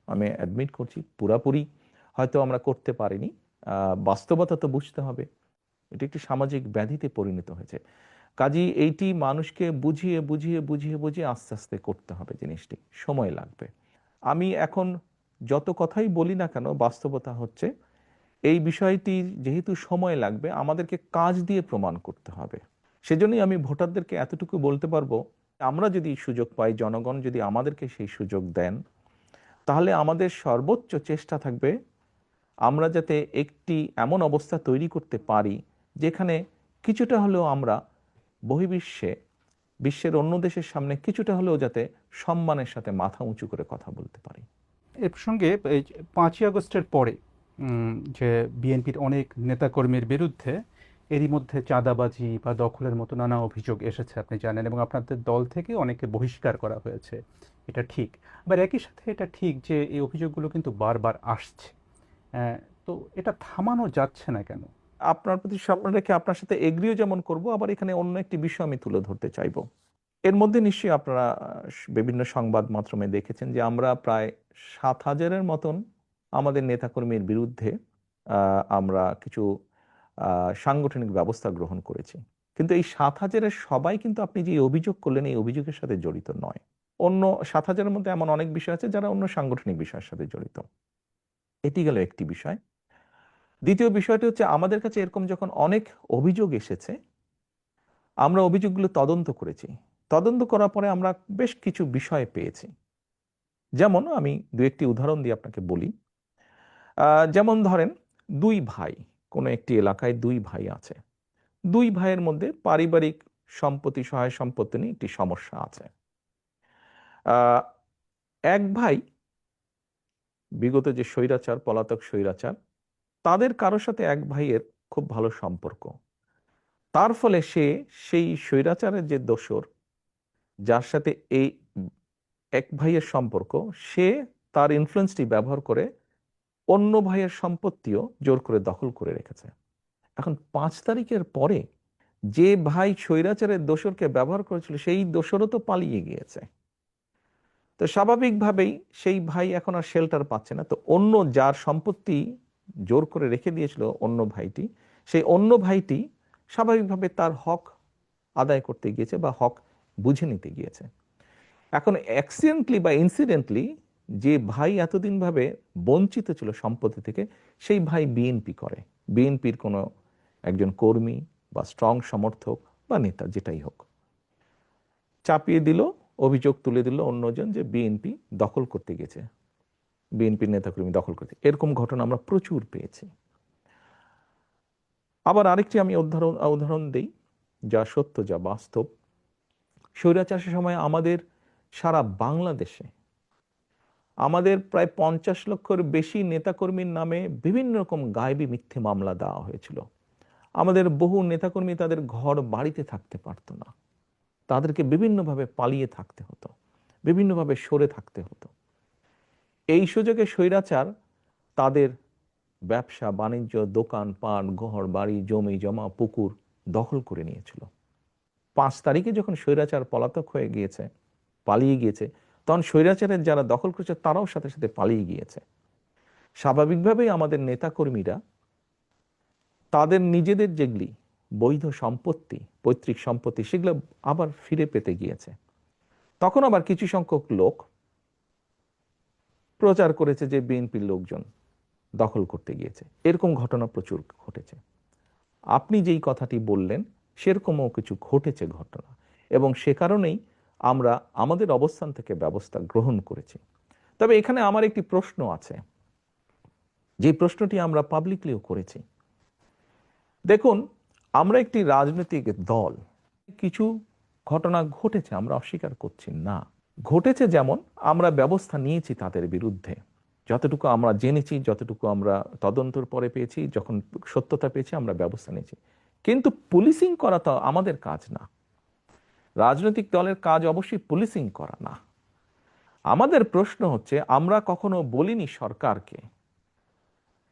আমি অ্যাডমিট করছি পুরাপুরি হয়তো আমরা করতে পারিনি, বাস্তবতা তো বুঝতে হবে, এটি একটি সামাজিক ব্যাধিতে পরিণত হয়েছে। কাজেই এইটি মানুষকে বুঝিয়ে বুঝিয়ে বুঝিয়ে বুঝিয়ে আস্তে আস্তে করতে হবে, জিনিসটি সময় লাগবে। আমি এখন যত কথাই বলি না কেন, বাস্তবতা হচ্ছে এই বিষয়টি যেহেতু সময় লাগবে, আমাদেরকে কাজ দিয়ে প্রমাণ করতে হবে। সেজন্যই আমি ভোটারদেরকে এতটুকু বলতে পারবো, আমরা যদি সুযোগ পাই, জনগণ যদি আমাদেরকে সেই সুযোগ দেন, তাহলে আমাদের সর্বোচ্চ চেষ্টা থাকবে আমরা যাতে একটি এমন অবস্থা তৈরি করতে পারি যেখানে কিছুটা হলেও আমরা বহির্বিশ্বে, বিশ্বের অন্য দেশের সামনে কিছুটা হলেও যাতে সম্মানের সাথে মাথা উঁচু করে কথা বলতে পারি। এ প্রসঙ্গে এই যে 5ই আগস্টের পরে যে বিএনপির অনেক নেতাকর্মীর বিরুদ্ধে এরই মধ্যে চাঁদাবাজি বা দখলের মতো নানা অভিযোগ এসেছে, আপনি জানেন, এবং আপনাদের দল থেকে অনেকে বহিষ্কার করা হয়েছে। এটা ঠিক, আবার একই সাথে এটা ঠিক যে এই অভিযোগগুলো কিন্তু বারবার আসছে। আহ, তো এটা থামানো যাচ্ছে না কেন? আপনার প্রতি সম্মান রেখে আপনার সাথে এগ্রিও যেমন করব, আবার এখানে অন্য একটি বিষয় আমি তুলে ধরতে চাইব। এর মধ্যে নিশ্চয়ই আপনারা বিভিন্ন সংবাদ মাধ্যমে দেখেছেন যে আমরা প্রায় 7,000-এর মতন আমাদের নেতাকর্মীর বিরুদ্ধে আমরা কিছু সাংগঠনিক ব্যবস্থা গ্রহণ করেছি। কিন্তু এই 7,000-এর সবাই কিন্তু আপনি যে অভিযোগ করলেন এই অভিযোগের সাথে জড়িত নয়। অন্য 7,000-এর মধ্যে এমন অনেক বিষয় আছে যারা অন্য সাংগঠনিক বিষয়ের সাথে জড়িত। এটি গেল একটি বিষয়। দ্বিতীয় বিষয়টি হচ্ছে, আমাদের কাছে এরকম যখন অনেক অভিযোগ এসেছে, আমরা অভিযোগগুলো তদন্ত করেছি। তদন্ত করার পরে আমরা বেশ কিছু বিষয় পেয়েছি। যেমন আমি দু একটি উদাহরণ দিয়ে আপনাকে বলি। যেমন ধরেন, দুই ভাই, কোনো একটি এলাকায় দুই ভাই আছে। দুই ভাইয়ের মধ্যে পারিবারিক সম্পত্তি, সহায় সম্পত্তি নিয়ে একটি সমস্যা আছে। আহ, এক ভাই বিগত যে স্বৈরাচার, পলাতক স্বৈরাচার, তাদের কারোর সাথে এক ভাইয়ের খুব ভালো সম্পর্ক। তার ফলে সে সেই স্বৈরাচারের যে দোসর, যার সাথে এই এক ভাইয়ের সম্পর্ক, সে তার ইনফ্লুয়েন্সটি ব্যবহার করে অন্য ভাইয়ের সম্পত্তিও জোর করে দখল করে রেখেছে। এখন 5 তারিখের পরে যে ভাই স্বৈরাচারের দোসরকে ব্যবহার করেছিল সেই দোসরও তো পালিয়ে গিয়েছে। তো স্বাভাবিকভাবেই সেই ভাই এখন আর শেল্টার পাচ্ছে না। তো অন্য যার সম্পত্তি জোর করে রেখে দিয়েছিল অন্য ভাইটি, সেই অন্য ভাইটি স্বাভাবিকভাবে তার হক আদায় করতে গিয়েছে বা হক বুঝে নিতে গিয়েছে। এখন অ্যাক্সিডেন্টলি বা ইনসিডেন্টলি যে ভাই এতদিন ভাবে বঞ্চিত ছিল সম্পত্তি থেকে, সেই ভাই বিএনপি করে, বিএনপির কোনো একজন কর্মী বা স্ট্রং সমর্থক বা নেতা যেটাই হোক, চাপিয়ে দিল, অভিযোগ তুলে দিল অন্যজন যে বিএনপি দখল করতে গেছে, বিএনপির নেতাকর্মী দখল করতে। এরকম ঘটনা আমরা প্রচুর পেয়েছি। আবার আরেকটি আমি উদাহরণ দেই, যা সত্য, যা বাস্তব। স্বৈরাচারের সময় আমাদের সারা বাংলাদেশে আমাদের প্রায় 50 লক্ষের বেশি নেতাকর্মীর নামে বিভিন্ন রকম গায়েবী মিথ্যে মামলা দেওয়া হয়েছিল। আমাদের বহু নেতাকর্মী তাদের ঘর বাড়িতে থাকতে পারত না, তাদেরকে বিভিন্নভাবে পালিয়ে থাকতে হতো, বিভিন্নভাবে সরে থাকতে হতো। এই সুযোগে স্বৈরাচার তাদের ব্যবসা বাণিজ্য, দোকান পাট, ঘর বাড়ি, জমি জমা, পুকুর দখল করে নিয়েছিল। 5 তারিখে যখন স্বৈরাচার পলাতক হয়ে গিয়েছে, পালিয়ে গিয়েছে, তখন স্বৈরাচারের যারা দখল করেছে তারাও সাথে সাথে পালিয়ে গিয়েছে। স্বাভাবিকভাবেই আমাদের নেতাকর্মীরা তাদের নিজেদের যেগুলি বৈধ সম্পত্তি, পৈতৃক সম্পত্তি, সেগুলো আবার ফিরে পেতে গিয়েছে। তখন আবার কিছু সংখ্যক লোক প্রচার করেছে যে বিএনপির লোকজন দখল করতে গিয়েছে। এরকম ঘটনা প্রচুর ঘটেছে। আপনি যেই কথাটি বললেন সেরকমও কিছু ঘটেছে ঘটনা, এবং সে কারণেই আমরা আমাদের অবস্থান থেকে ব্যবস্থা গ্রহণ করেছি। তবে এখানে আমার একটি প্রশ্ন আছে, যে প্রশ্নটি আমরা পাবলিকলিও করেছি। দেখুন, আমরা একটি রাজনৈতিক দল, কিছু ঘটনা ঘটেছে, আমরা অস্বীকার করছি না, ঘটেছে। যেমন আমরা ব্যবস্থা নিয়েছি তাদের বিরুদ্ধে, যতটুকু আমরা জেনেছি, যতটুকু আমরা তদন্তর পরে পেয়েছি, যখন সত্যতা পেয়েছি আমরা ব্যবস্থা নিয়েছি। কিন্তু পুলিশিং করা তো আমাদের কাজ না। রাজনৈতিক দলের কাজ অবশ্যই পুলিশিং করা না। আমাদের প্রশ্ন হচ্ছে, আমরা কখনো বলিনি সরকারকে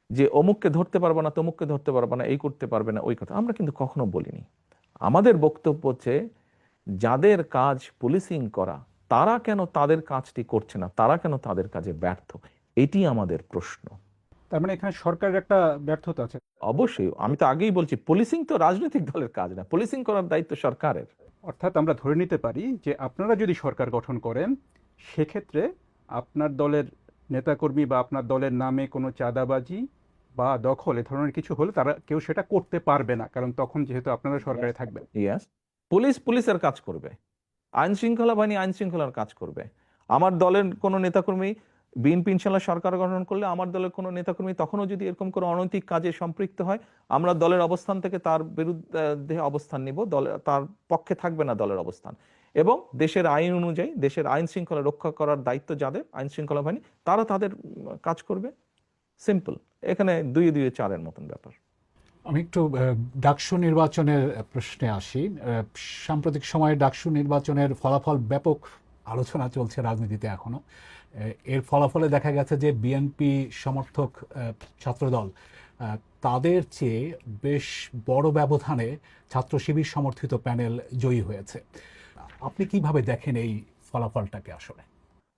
যে অমুককে ধরতে পারবো না, তমুককে ধরতে পারবো না, এই করতে পারবে না, ওই কথা আমরা কিন্তু কখনো বলিনি। আমাদের বক্তব্য হচ্ছে, যাদের কাজ পুলিশিং করা, তারা কেন তাদের কাজটি করছে না, তারা কেন তাদের কাজে ব্যর্থ, এটি আমাদের প্রশ্ন। তার মানে এখানে সরকারের একটা ব্যর্থতা আছে। অবশ্যই, আমি তো আগেই বলছি, পুলিশিং তো রাজনৈতিক দলের কাজ না, পুলিশিং করার দায়িত্ব সরকারের। অর্থাৎ আমরা ধরে নিতে পারি যে আপনারা যদি সরকার গঠন করেন, সেক্ষেত্রে আপনার দলের নেতাকর্মী বা আপনার দলের নামে কোনো চাঁদাবাজি বা দখল এ ধরনের কিছু হলে তারা কেউ সেটা করতে পারবে না, কারণ তখন যেহেতু আপনারা সরকারে থাকবেন। ইয়াস, পুলিশ পুলিশের কাজ করবে, আইন শৃঙ্খলা বাহিনী আইন শৃঙ্খলার কাজ করবে। আমার দলের কোনো নেতাকর্মী বিএনপি ইনশাল্লাহ সরকার গঠন করলে আমার দলের কোনো নেতাকর্মী তখনও যদি এরকম কোনো অনৈতিক কাজে সম্পৃক্ত হয়, আমরা দলের অবস্থান থেকে তার বিরুদ্ধে অবস্থান নিব, তার পক্ষে থাকবে না দলের অবস্থান। এবং দেশের আইন অনুযায়ী দেশের আইন শৃঙ্খলা রক্ষা করার দায়িত্ব যাদের, আইন শৃঙ্খলা বাহিনী, তারা তাদের কাজ করবে। সিম্পল। এখানে দুই দুই চারের মতন ব্যাপার। আমি একটু ডাকসু নির্বাচনের প্রশ্নে আসি। সাম্প্রতিক সময়ে ডাকসু নির্বাচনের ফলাফল ব্যাপক আলোচনা চলছে রাজনীতিতে এখনো। এর ফলাফলে দেখা গেছে যে বিএনপি সমর্থক ছাত্রদল তাদের চেয়ে বেশ বড় ব্যবধানে ছাত্র শিবির সমর্থিত প্যানেল জয়ী হয়েছে। আপনি কিভাবে দেখেন এই ফলাফলটাকে? আসলে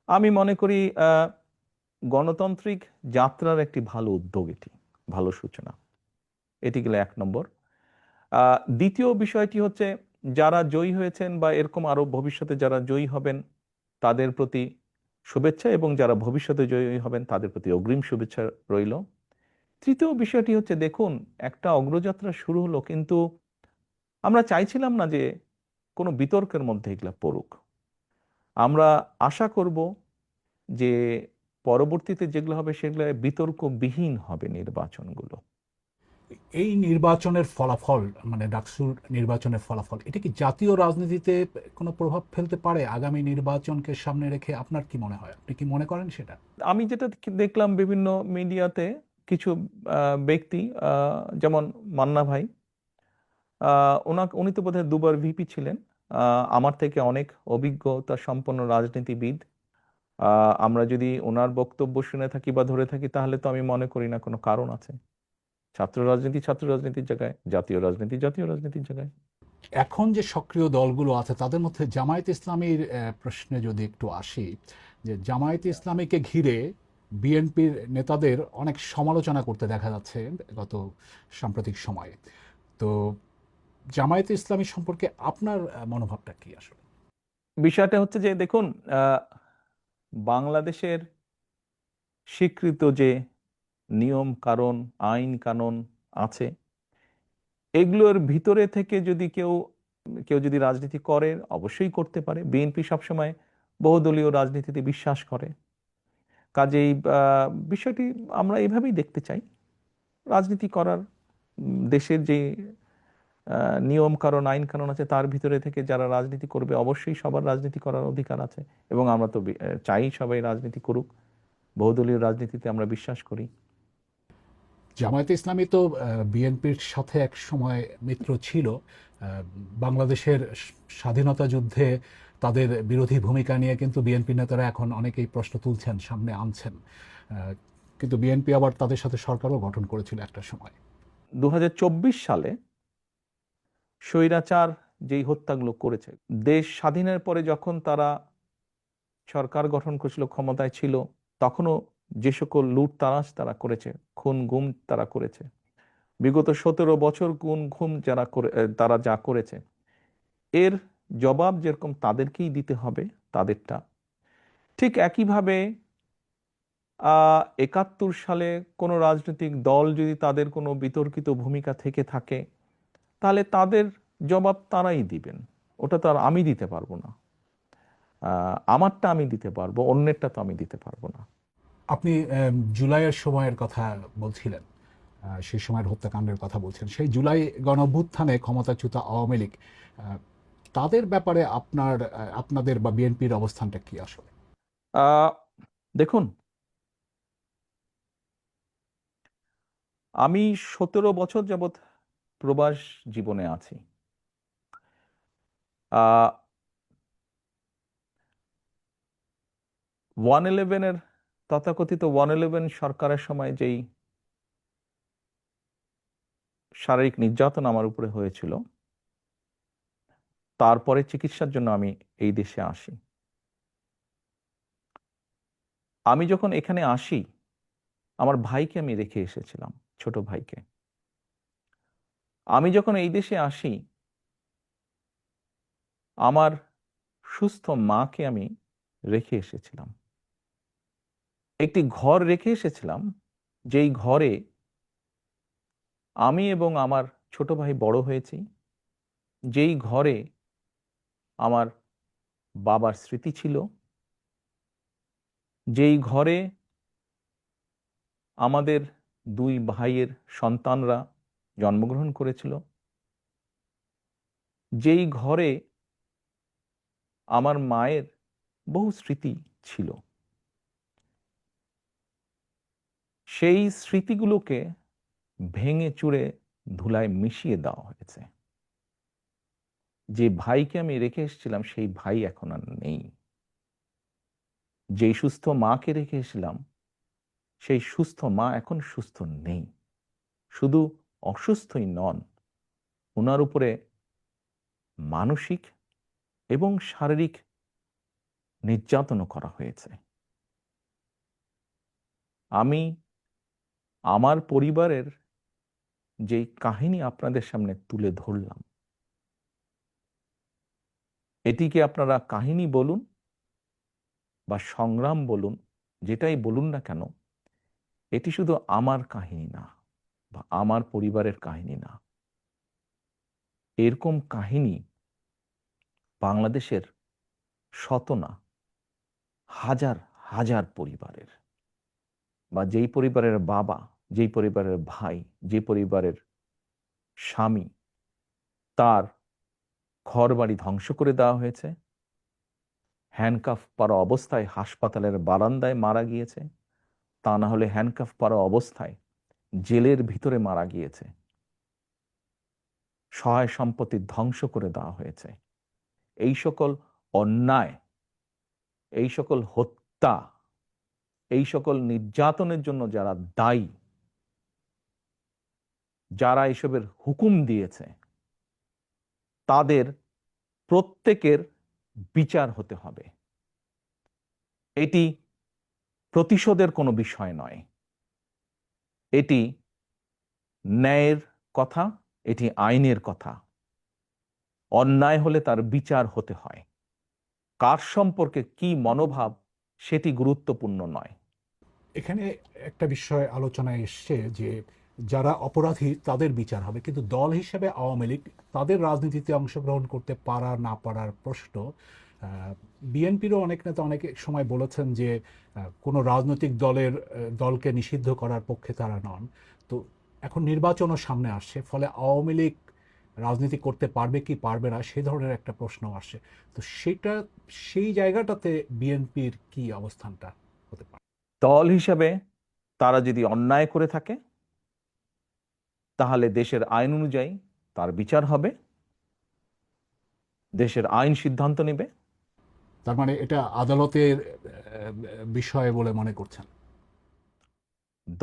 আমি মনে করি গণতান্ত্রিক যাত্রার একটি ভালো উদ্যোগ, এটি ভালো সূচনা। এটি গেলে এক নম্বর। দ্বিতীয় বিষয়টি হচ্ছে, যারা জয়ী হয়েছেন বা এরকম আরো ভবিষ্যতে যারা জয়ী হবেন তাদের প্রতি শুভেচ্ছা, এবং যারা ভবিষ্যতে জয়ী হবেন তাদের প্রতি অগ্রিম শুভেচ্ছা রইল। তৃতীয় বিষয়টি হচ্ছে, দেখুন, একটা অগ্রযাত্রা শুরু হলো, কিন্তু আমরা চাইছিলাম না যে কোনো বিতর্কের মধ্যে এগুলা পড়ুক। আমরা আশা করব যে পরবর্তীতে যেগুলো হবে সেগুলো বিতর্কবিহীন হবে নির্বাচনগুলো। এই নির্বাচনের ফলাফল, মানে ডাকসুর নির্বাচনের ফলাফল, এটা কি জাতীয় রাজনীতিতে কোনো প্রভাব ফেলতে পারে আগামী নির্বাচনকে সামনে রেখে? আপনার কি মনে হয়? আপনি কি মনে করেন সেটা? আমি যেটা দেখলাম বিভিন্ন মিডিয়াতে, কিছু ব্যক্তি, যেমন মান্না ভাই, উনি তো বোধহয় দুবার ভিপি ছিলেন, আমার থেকে অনেক অভিজ্ঞতা সম্পন্ন রাজনীতিবিদ। আমরা যদি ওনার বক্তব্য শুনে থাকি বা ধরে থাকি, তাহলে তো আমি মনে করি না কোনো কারণ আছে। ছাত্র রাজনীতি ছাত্র রাজনীতির জায়গায়, জাতীয় রাজনীতি জাতীয় রাজনীতির জায়গায়। এখন যে সক্রিয় দলগুলো আছে তাদের মধ্যে জামায়াত ইসলামীর প্রশ্নে যদি একটু আসি, যে জামায়াত ইসলামীকে ঘিরে বিএনপির নেতাদের অনেক সমালোচনা করতে দেখা যাচ্ছে গত সাম্প্রতিক সময়ে। তো জামায়াত ইসলামী সম্পর্কে আপনার মনোভাবটা কি আসলে? বিষয়টা হচ্ছে যে, দেখুন, বাংলাদেশের স্বীকৃত যে নিয়ম কানুন, আইন কানুন আছে, এগুলোর ভিতরে থেকে যদি কেউ কেউ যদি রাজনীতি করে, অবশ্যই করতে পারে। বিএনপি সবসময় বহুদলীয় রাজনীতিতে বিশ্বাস করে। কাজেই বিষয়টি আমরা এভাবেই দেখতে চাই। রাজনীতি করার, দেশের যে নিয়ম কানুন, আইন কানুন আছে, তার ভিতরে থেকে যারা রাজনীতি করবে, অবশ্যই সবার রাজনীতি করার অধিকার আছে। এবং আমরা তো চাই সবাই রাজনীতি করুক। বহুদলীয় রাজনীতিতে আমরা বিশ্বাস করি। জামায়াতে ইসলামী তো বিএনপির সাথে এক সময় মিত্র ছিল। বাংলাদেশের স্বাধীনতা যুদ্ধে তাদের বিরোধী ভূমিকা নিয়ে কিন্তু বিএনপি নেতারা এখন অনেকেই প্রশ্ন তুলছেন, সামনে আনছেন। কিন্তু বিএনপি আবার তাদের সাথে সরকারও গঠন করেছিল একটা সময়। 2024 সালে স্বৈরাচার যেই হত্যাগুলো করেছে, দেশ স্বাধীনের পরে যখন তারা সরকার গঠন করেছিল, ক্ষমতায় ছিল, তখনও যে সকল লুটতারাজ তারা করেছে, খুন গুম তারা করেছে, বিগত 17 বছর খুন গুম তারা যা করেছে, এর জবাব যেরকম তাদেরকেই দিতে হবে তাদেরটা, ঠিক একইভাবে 71 সালে কোনো রাজনৈতিক দল যদি তাদের কোনো বিতর্কিত ভূমিকা থেকে থাকে, তাহলে তাদের জবাব তারাই দিবেন। ওটা তো আর আমি দিতে পারবো না। আমারটা আমি দিতে পারবো, অন্যেরটা তো আমি দিতে পারবো না। আপনি জুলাইয়ের সময়ের কথা বলছিলেন, সেই সময়ের হত্যাকাণ্ডের কথা বলছেন। সেই জুলাই গণঅভ্যুত্থানে ক্ষমতাচ্যুত আওয়ামী লীগ, তাদের ব্যাপারে আপনাদের বা বিএনপির অবস্থানটা কি আসলে? দেখুন, আমি 17 বছর যাবৎ প্রবাস জীবনে আছি। 111-এর, তথাকথিত 111 সরকারের সময় যেই শারীরিক নির্যাতন আমার উপরে হয়েছিল, তারপরে চিকিৎসার জন্য আমি এই দেশে আসি। আমি যখন এখানে আসি, আমার ভাইকে আমি রেখে এসেছিলাম, ছোট ভাইকে। আমি যখন এই দেশে আসি, আমার সুস্থ মাকে আমি রেখে এসেছিলাম। একটি ঘর রেখে এসেছিলাম, যেই ঘরে আমি এবং আমার ছোট ভাই বড় হয়েছি, যেই ঘরে আমার বাবার স্মৃতি ছিল, যেই ঘরে আমাদের দুই ভাইয়ের সন্তানরা জন্মগ্রহণ করেছিল, যেই ঘরে আমার মায়ের বহু স্মৃতি ছিল, সেই স্মৃতিগুলোকে ভেঙে চুরে ধুলায় মিশিয়ে দেওয়া হয়েছে। যে ভাইকে আমি রেখে এসেছিলাম সেই ভাই এখন আর নেই। যেই সুস্থ মাকে রেখে এসেছিলাম সেই সুস্থ মা এখন সুস্থ নেই। শুধু অসুস্থই নন, ওনার উপরে মানসিক এবং শারীরিক নির্যাতনও করা হয়েছে। আমি আমার পরিবারের যে কাহিনী আপনাদের সামনে তুলে ধরলাম, এটিকে আপনারা কাহিনী বলুন বা সংগ্রাম বলুন, যেটাই বলুন না কেন, এটি শুধু আমার কাহিনী না বা আমার পরিবারের কাহিনী না। এরকম কাহিনী বাংলাদেশের শত না হাজার হাজার পরিবারের, বা যেই পরিবারের বাবা, যেই পরিবারের ভাই, যে পরিবারের স্বামী, তার ঘরবাড়ি ধ্বংস করে দেওয়া হয়েছে, হ্যান্ডকাফ পরা অবস্থায় হাসপাতালের বারান্দায় মারা গিয়েছে, তা না হলে হ্যান্ডকাফ পরা অবস্থায় জেলের ভিতরে মারা গিয়েছে, সহায় সম্পত্তি ধ্বংস করে দেওয়া হয়েছে। এই সকল অন্যায়, এই সকল হত্যা, এই সকল নির্যাতনের জন্য যারা দায়ী, যারা এসবের হুকুম দিয়েছে, তাদের প্রত্যেকের বিচার হতে হবে। এটি প্রতিশোধের কোনো বিষয় নয়, এটি ন্যায়ের কথা, এটি আইনের কথা। অন্যায় হলে তার বিচার হতে হয়। কার সম্পর্কে কি মনোভাব সেটি গুরুত্বপূর্ণ নয়। এখানে একটা বিষয় আলোচনায় এসছে যে যারা অপরাধী তাদের বিচার হবে, কিন্তু দল হিসেবে আওয়ামী লীগ তাদের রাজনীতিতে অংশগ্রহণ করতে পারা না পারার প্রশ্ন। বিএনপিরও অনেক নেতা অনেক সময় বলেছেন যে কোনো রাজনৈতিক দলকে নিষিদ্ধ করার পক্ষে তারা নন। তো এখন নির্বাচনও সামনে আসছে, ফলে আওয়ামী লীগ রাজনীতি করতে পারবে কি পারবে না সে ধরনের একটা প্রশ্ন আসছে। তো সেই জায়গাটাতে বিএনপির কি অবস্থানটা হতে পারে? দল হিসেবে তারা যদি অন্যায় করে থাকে তাহলে দেশের আইন অনুযায়ী তার বিচার হবে, দেশের আইন সিদ্ধান্ত নেবে। তার মানে এটা আদালতের বিষয় বলে মনে করছেন?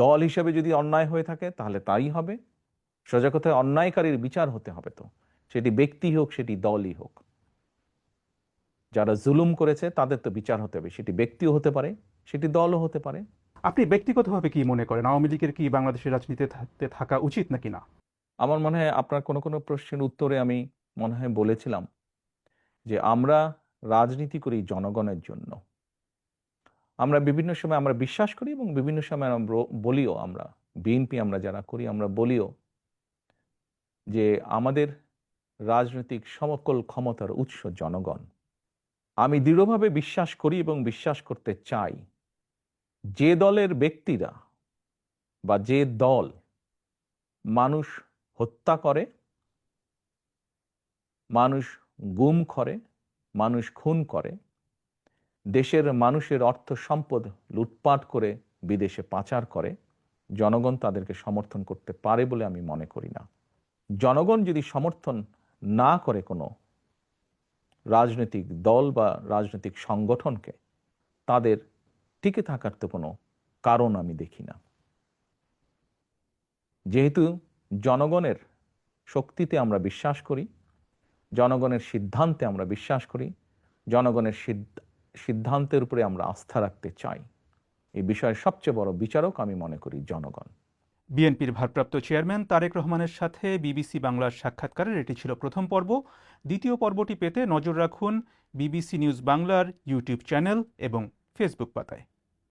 দল হিসেবে যদি অন্যায় হয়ে থাকে তাহলে তাই হবে। সোজা কথায় অন্যায়কারীর বিচার হতে হবে, তো সেটি ব্যক্তি হোক, সেটি দলই হোক। যারা জুলুম করেছে তাদের তো বিচার হতে হবে, সেটি ব্যক্তিও হতে পারে, সেটি দলও হতে পারে। আপনি ব্যক্তিগতভাবে কি মনে করেন, আওয়ামী লীগের কি বাংলাদেশের রাজনীতিতে থাকা উচিত নাকি না? আমার মনে হয় আপনার কোনো কোনো প্রশ্নের উত্তরে আমি মনে হয় বলেছিলাম যে আমরা রাজনীতি করি জনগণের জন্য। আমরা বিভিন্ন সময় আমরা বিশ্বাস করি এবং বিভিন্ন সময় আমরা বলিও, আমরা বিএনপি আমরা যারা করি আমরা বলিও যে আমাদের রাজনৈতিক সমকল ক্ষমতার উৎস জনগণ। আমি দৃঢ়ভাবে বিশ্বাস করি এবং বিশ্বাস করতে চাই যে দলের ব্যক্তিরা বা যে দল মানুষ হত্যা করে, মানুষ গুম করে, মানুষ খুন করে, দেশের মানুষের অর্থ সম্পদ লুটপাট করে বিদেশে পাচার করে, জনগণ তাদেরকে সমর্থন করতে পারে বলে আমি মনে করি না। জনগণ যদি সমর্থন না করে কোনো রাজনৈতিক দল বা রাজনৈতিক সংগঠনকে, তাদের টিকে থাকার তো কোনো কারণ আমি দেখি না। যেহেতু জনগণের শক্তিতে আমরা বিশ্বাস করি, জনগণের সিদ্ধান্তে আমরা বিশ্বাস করি, জনগণের সিদ্ধান্তের উপরে আমরা আস্থা রাখতে চাই, এই বিষয়ের সবচেয়ে বড় বিচারক আমি মনে করি জনগণ। বিএনপির ভারপ্রাপ্ত চেয়ারম্যান তারেক রহমানের সাথে বিবিসি বাংলার সাক্ষাৎকারের এটি ছিল প্রথম পর্ব। দ্বিতীয় পর্বটি পেতে নজর রাখুন বিবিসি নিউজ বাংলার ইউটিউব চ্যানেল এবং ফেসবুক পাতায়।